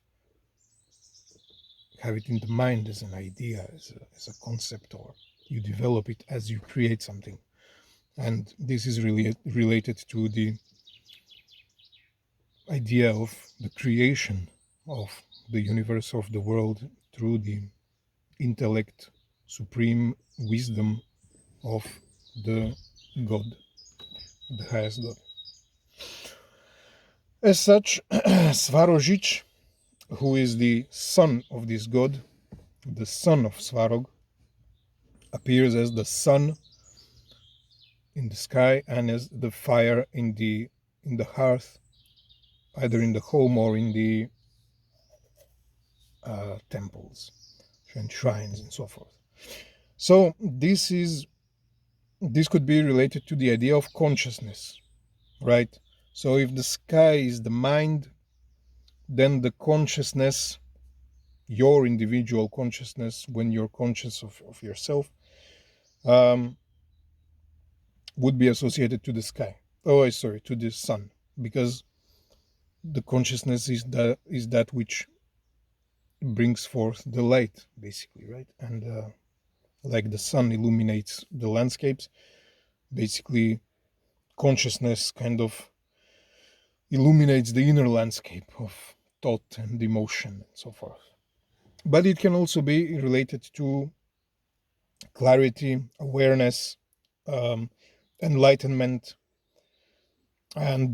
have it in the mind as an idea, as a concept, or you develop it as you create something. And this is really related to the idea of the creation of the universe, of the world, through the intellect, supreme wisdom of the God, the highest God. As such, Svarozhich, who is the son of this God, the son of Svarog, appears as the sun in the sky and as the fire in the hearth, either in the home or in the temples and shrines and so forth. So this could be related to the idea of consciousness, right? So if the sky is the mind, then the consciousness, your individual consciousness, when you're conscious of yourself, would be associated to the sky. To the sun, because the consciousness is that which brings forth the light, basically, right? And like the sun illuminates the landscapes, basically consciousness kind of illuminates the inner landscape of thought and emotion and so forth. But it can also be related to clarity, awareness, enlightenment, and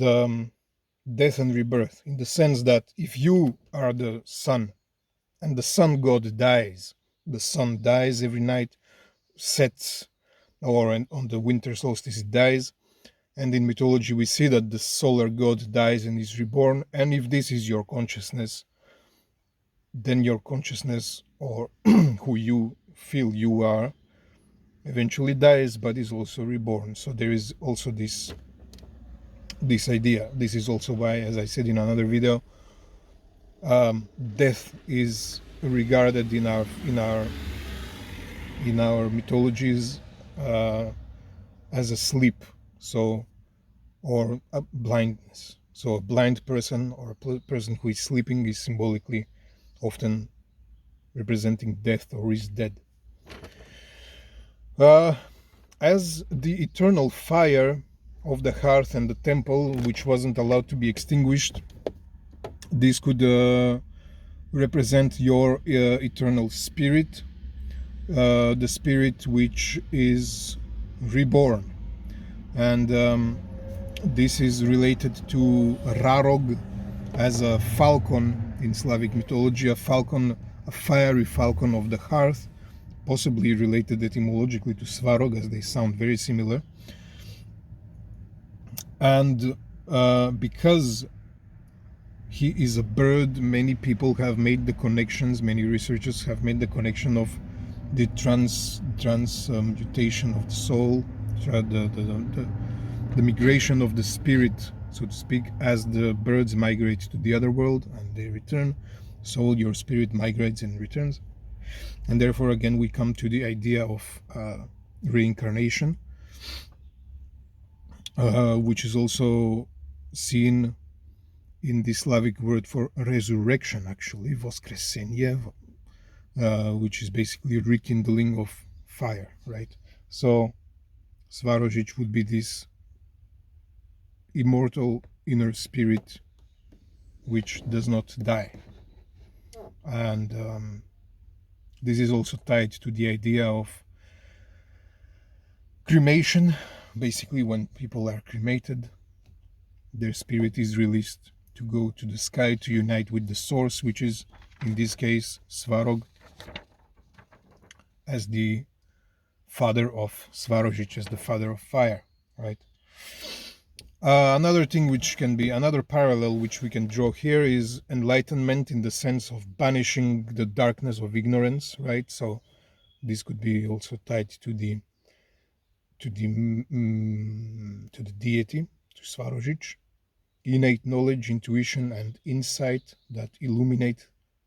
death and rebirth, in the sense that if you are the sun and the sun god dies, the sun dies every night, sets, or on the winter solstice it dies. And in mythology we see that the solar god dies and is reborn. And if this is your consciousness, then your consciousness, or who you feel you are, eventually dies but is also reborn. So there is also this idea. This is also why, as I said in another video, death is regarded in our mythologies as a sleep, so, or a blindness. So a blind person, or a person who is sleeping, is symbolically often representing death, or is dead. As the eternal fire of the hearth and the temple, which wasn't allowed to be extinguished, this could represent your eternal spirit, the spirit which is reborn, And this is related to Rarog as a falcon in Slavic mythology, a falcon, a fiery falcon of the hearth, possibly related etymologically to Svarog, as they sound very similar. And because he is a bird, many people have made the connections, many researchers have made the connection of the transmutation of the soul, the migration of the spirit, so to speak, as the birds migrate to the other world and they return. So your spirit migrates and returns. And therefore, again, we come to the idea of reincarnation, which is also seen in the Slavic word for resurrection, actually, voskresenje, which is basically rekindling of fire, right? So Svarozhich would be this immortal inner spirit which does not die. And this is also tied to the idea of cremation. Basically, when people are cremated, their spirit is released to go to the sky to unite with the source, which is, in this case, Svarog, as the father of Svarozhich, as the father of fire, right? Another thing which can be, another parallel which we can draw here is enlightenment in the sense of banishing the darkness of ignorance, right? So this could be also tied to the deity, to Svarozhich. Innate knowledge, intuition, and insight that illuminate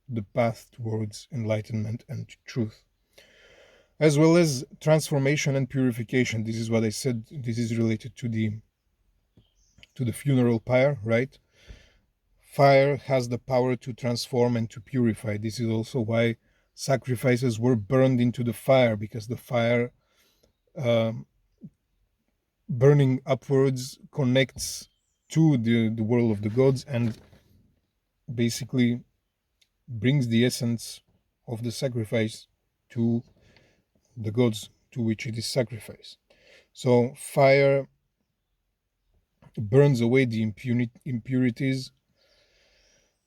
the path towards enlightenment and truth, as well as transformation and purification. This is what I said. This is related to the funeral pyre, right? Fire has the power to transform and to purify. This is also why sacrifices were burned into the fire, because the fire burning upwards connects to the world of the gods and basically brings the essence of the sacrifice to the gods to which it is sacrificed. So fire burns away the impurities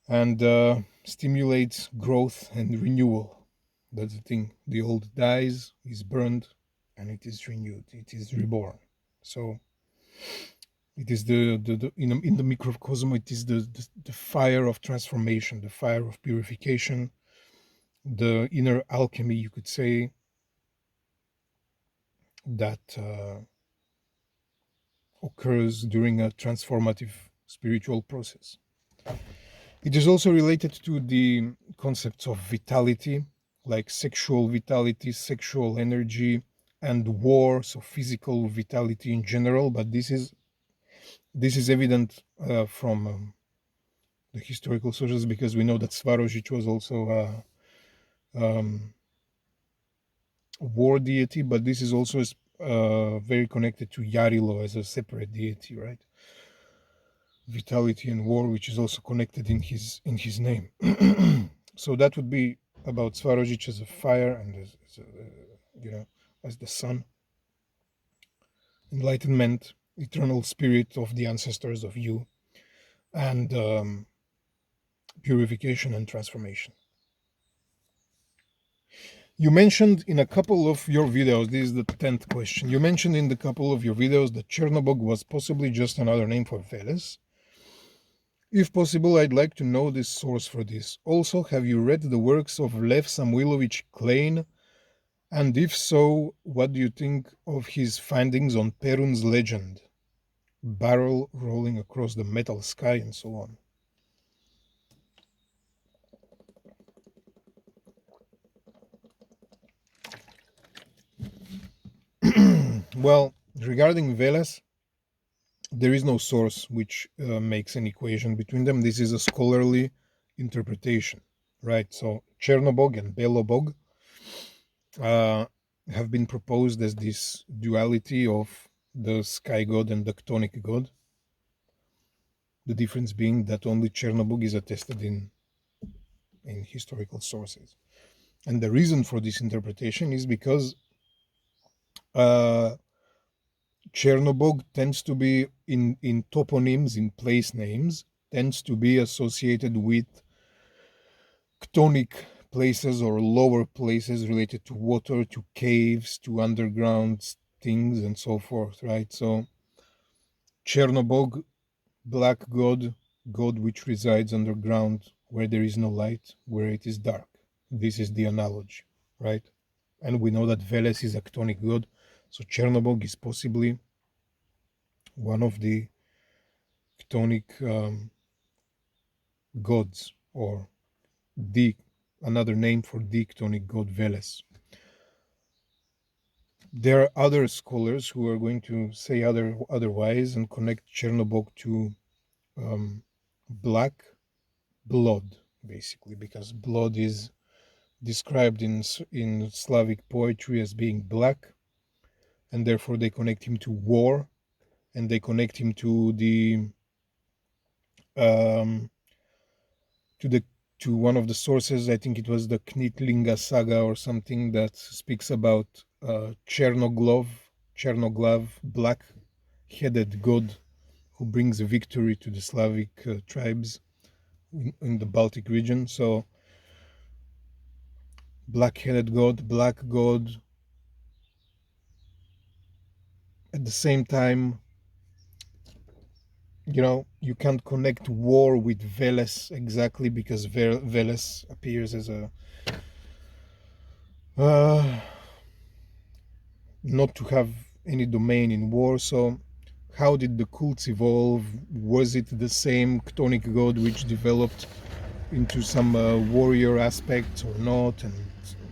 and stimulates growth and renewal. That's the thing. The old dies, is burned, and it is renewed. It is reborn. So it is the in the microcosm. It is the fire of transformation, the fire of purification, the inner alchemy, you could say, that occurs during a transformative spiritual process. It is also related to the concepts of vitality, like sexual vitality, sexual energy, and war, so physical vitality in general. But this is evident from the historical sources, because we know that Svarozhich was also a war deity, but this is also very connected to Yarilo as a separate deity, right? Vitality and war, which is also connected in his name. So that would be about Svarozhich as a fire and as as the sun, enlightenment, eternal spirit of the ancestors of you, and purification and transformation. You mentioned in a couple of your videos, this is the 10th question, you mentioned in the couple of your videos that Chernobog was possibly just another name for Veles. If possible, I'd like to know the source for this. Also, have you read the works of Lev Samuilovich Klein? And if so, what do you think of his findings on Perun's legend? Barrel rolling across the metal sky and so on. Well, regarding Veles, there is no source which makes an equation between them. This is a scholarly interpretation, right? So Chernobog and Belobog have been proposed as this duality of the sky god and the chthonic god. The difference being that only Chernobog is attested in historical sources. And the reason for this interpretation is because Chernobog tends to be in toponyms, in place names, tends to be associated with chthonic places or lower places related to water, to caves, to underground things, and so forth, right? So Chernobog, black god, god which resides underground where there is no light, where it is dark. This is the analogy, right? And we know that Veles is a chthonic god, so Chernobog is possibly one of the chthonic gods, or the another name for the chthonic god Veles. There are other scholars who are going to say otherwise and connect Chernobog to black blood, basically, because blood is described in Slavic poetry as being black, and therefore they connect him to war, and they connect him to the um, to one of the sources. I think it was the Knitlinga saga or something that speaks about Chernoglav, black-headed god who brings victory to the Slavic tribes in the Baltic region. So black-headed god, black god. At the same time, you can't connect war with Veles exactly, because Veles appears as a not to have any domain in war. So how did the cults evolve? Was it the same chthonic god which developed into some warrior aspects or not, and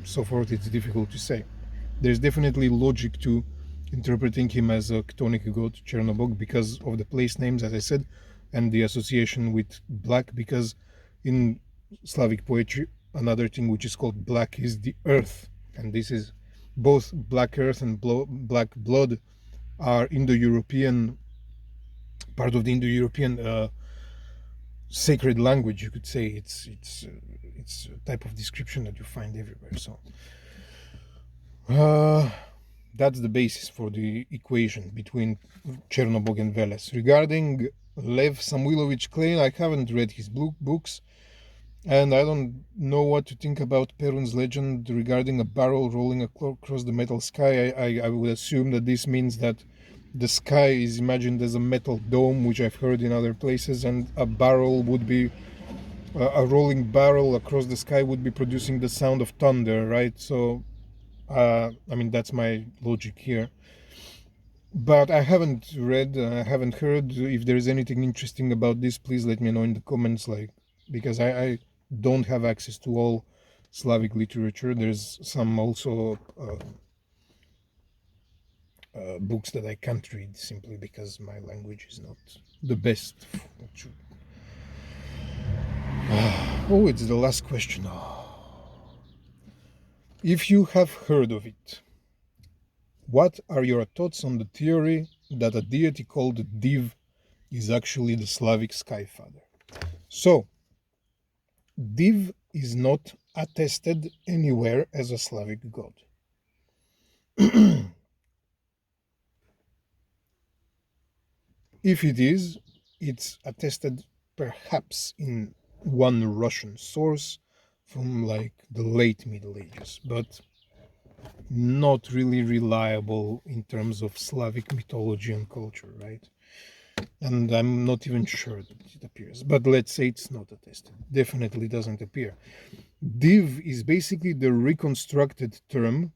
so forth? It's difficult to say. There's definitely logic to interpreting him as a chthonic god, Chernobog, because of the place names, as I said, and the association with black, because in Slavic poetry, another thing which is called black is the earth, and this is both black earth and black blood are Indo-European, part of the Indo-European sacred language, you could say. It's a type of description that you find everywhere. So that's the basis for the equation between Chernobog and Veles. Regarding Lev Samuilovich Klein, I haven't read his books, and I don't know what to think about Perun's legend regarding a barrel rolling across the metal sky. I would assume that this means that the sky is imagined as a metal dome, which I've heard in other places, and a barrel would be a rolling barrel across the sky would be producing the sound of thunder, right? So I mean, that's my logic here. But I haven't read, I haven't heard. If there is anything interesting about this, please let me know in the comments, because I don't have access to all Slavic literature. There's some also books that I can't read simply because my language is not the best. Oh, it's the last question. If you have heard of it, what are your thoughts on the theory that a deity called Div is actually the Slavic sky father? So, Div is not attested anywhere as a Slavic god. If it is, it's attested perhaps in one Russian source from the late Middle Ages, but not really reliable in terms of Slavic mythology and culture, right? And I'm not even sure that it appears, but let's say it's not attested. Definitely doesn't appear. Div is basically the reconstructed term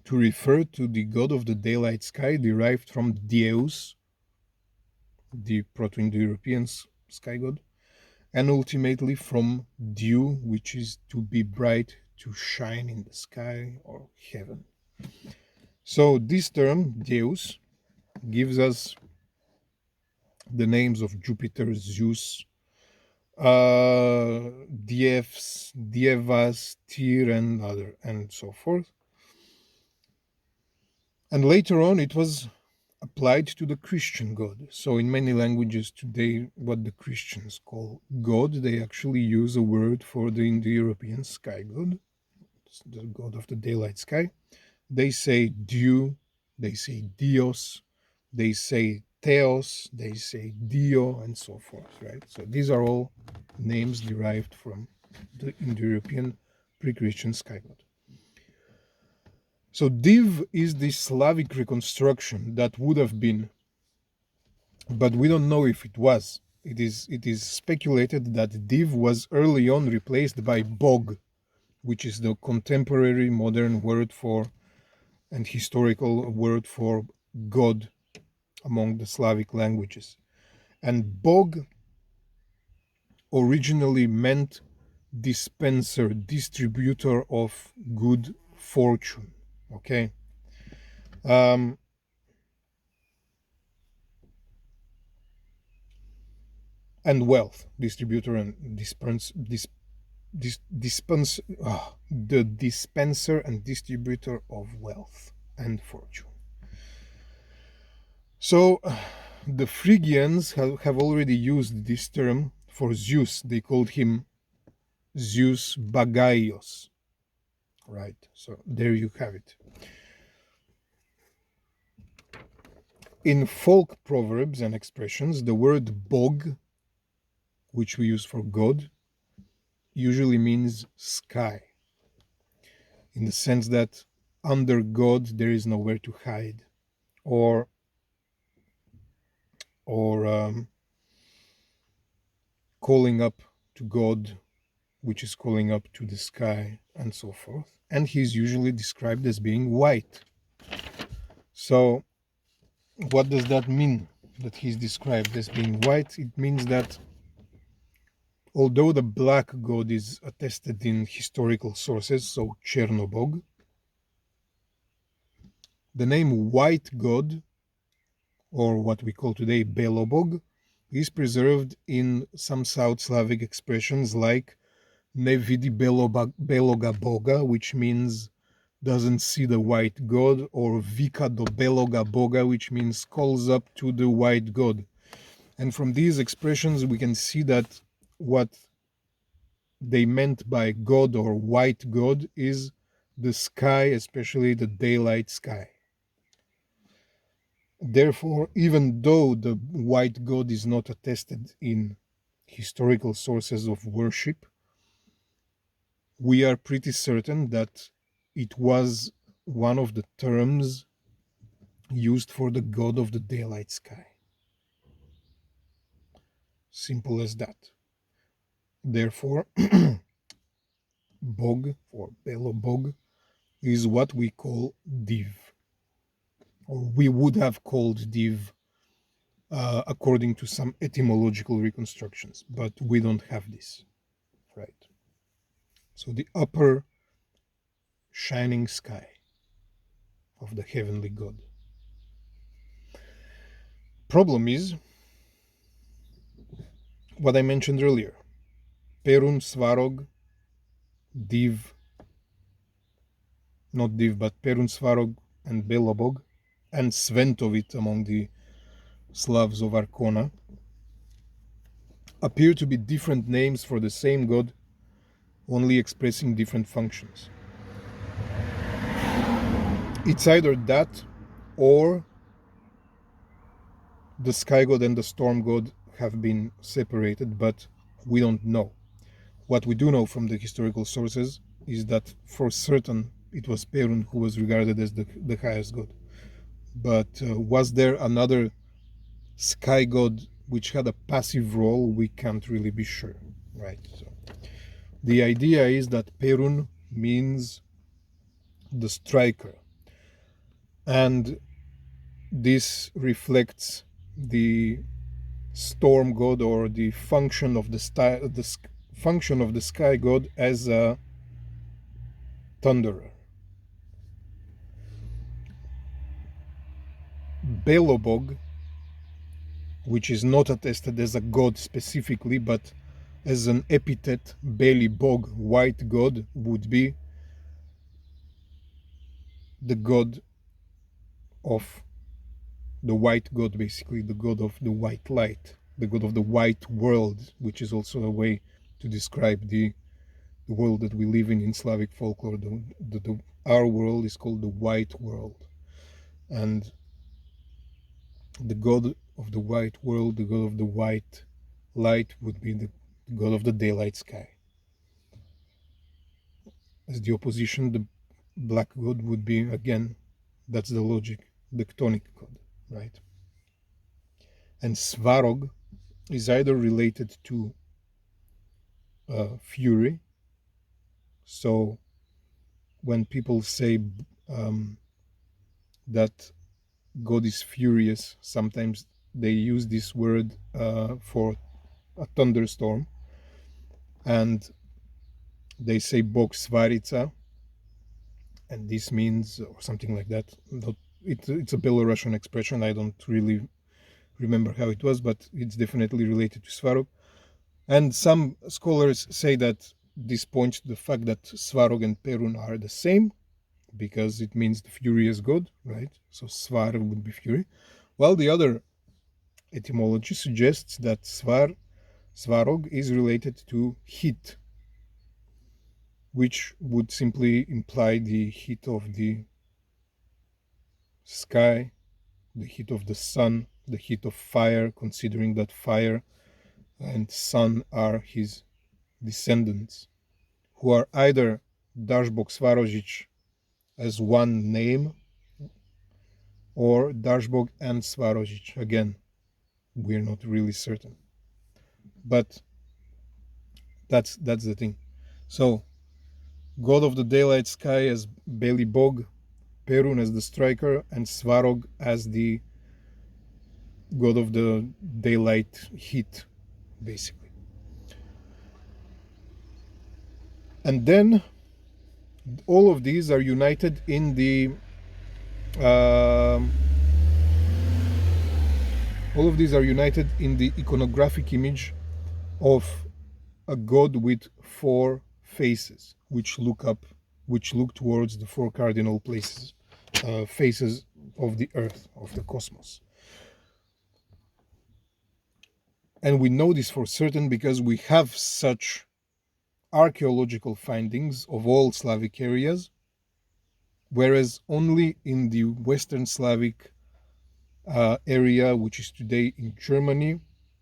to refer to the god of the daylight sky, derived from Deus, the Proto-Indo-European sky god, and ultimately from dew, which is to be bright, to shine in the sky or heaven. So this term, Deus, gives us the names of Jupiter, Zeus, Dievas, Tyr, and so forth. And later on, it was applied to the Christian God. So in many languages today, what the Christians call God, they actually use a word for the Indo-European sky god, the god of the daylight sky. They say dew, they say Dios, they say Theos, they say Dio, and so forth, right? So these are all names derived from the Indo-European pre-Christian sky god. So Div is the Slavic reconstruction that would have been, but we don't know if it was. It is speculated that Div was early on replaced by Bog, which is the contemporary modern word for and historical word for God among the Slavic languages. And Bog originally meant dispenser, distributor of good fortune. Okay. And wealth, distributor and the dispenser and distributor of wealth and fortune. So the Phrygians have already used this term for Zeus. They called him Zeus Bagaios. Right, so there you have it. In folk proverbs and expressions, the word bog, which we use for God, usually means sky, in the sense that under God there is nowhere to hide, or calling up to God, which is calling up to the sky, and so forth. And he's usually described as being white. So what does that mean, that he's described as being white? It means that although the black god is attested in historical sources, so Chernobog, the name white god, or what we call today Belobog, is preserved in some South Slavic expressions like ne vidi beloga boga, which means doesn't see the white god, or vika do beloga boga, which means calls up to the white god. And from these expressions we can see that what they meant by god or white god is the sky, especially the daylight sky. Therefore, even though the white god is not attested in historical sources of worship, we are pretty certain that it was one of the terms used for the god of the daylight sky. Simple as that. Therefore, Bog, or Belobog, is what we call Div, or we would have called Div according to some etymological reconstructions, but we don't have this, right? So the upper shining sky of the heavenly god. Problem is what I mentioned earlier. Perun, Svarog, Div, not Div, but Perun, Svarog, and Belobog, and Sventovit among the Slavs of Arkona, appear to be different names for the same god, only expressing different functions. It's either that, or the sky god and the storm god have been separated, but we don't know. What we do know from the historical sources is that for certain it was Perun who was regarded as the highest god. But was there another sky god which had a passive role? We can't really be sure, right? So the idea is that Perun means the striker, and this reflects the storm god, or the function of the function of the sky god as a thunderer. Belobog, which is not attested as a god specifically, but as an epithet, Belibog, white god, would be the god of the white god, basically the god of the white light, the god of the white world, which is also a way to describe the world that we live in Slavic folklore. Our world is called the white world. and the god of the white world, the god of the white light, would be the god of the daylight sky. As the opposition, the black god would be, again, that's the logic, the chthonic god, right? And Svarog is either related to fury. So when people say that God is furious, sometimes they use this word for a thunderstorm, and they say Bog Svarica, and this means, or something like that. It's a Belarusian expression. I don't really remember how it was, but it's definitely related to Svarog. And some scholars say that this points to the fact that Svarog and Perun are the same, because it means the furious god, right? So Svar would be fury. While the other etymology suggests that Svarog is related to heat, which would simply imply the heat of the sky, the heat of the sun, the heat of fire, considering that fire and sun are his descendants, who are either Chernobog Svarozhich as one name, or Chernobog and Svarozhich. Again, we're not really certain, but that's the thing. So, god of the daylight sky as Belibog, Perun as the striker, and Svarog as the god of the daylight heat, basically. And then all of these are united in the iconographic image of a god with four faces, which look towards the four cardinal places, faces of the earth, of the cosmos. And we know this for certain because we have such archaeological findings of all Slavic areas, whereas only in the Western Slavic area, which is today in Germany,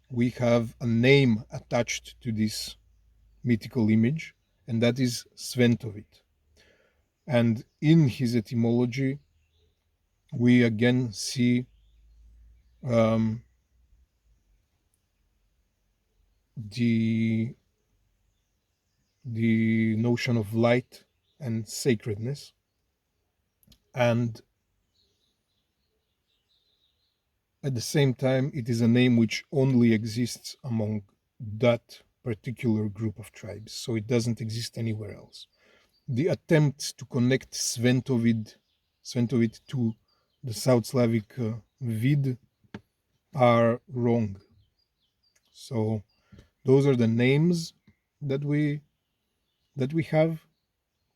we have a name attached to this mythical image, and that is Sventovit. And in his etymology, we again see the notion of light and sacredness, and at the same time, it is a name which only exists among that particular group of tribes, so it doesn't exist anywhere else. The attempts to connect Sventovit to the South Slavic vid are wrong. So those are the names that we have.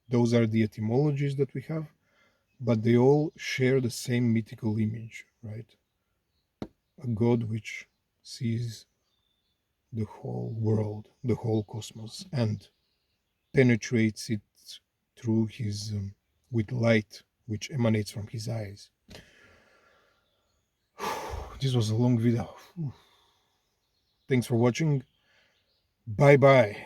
Those are the etymologies that we have, but they all share the same mythical image, right? A god which sees the whole world, the whole cosmos, and penetrates it through his with light which emanates from his eyes. This was a long video. Thanks for watching. Bye bye.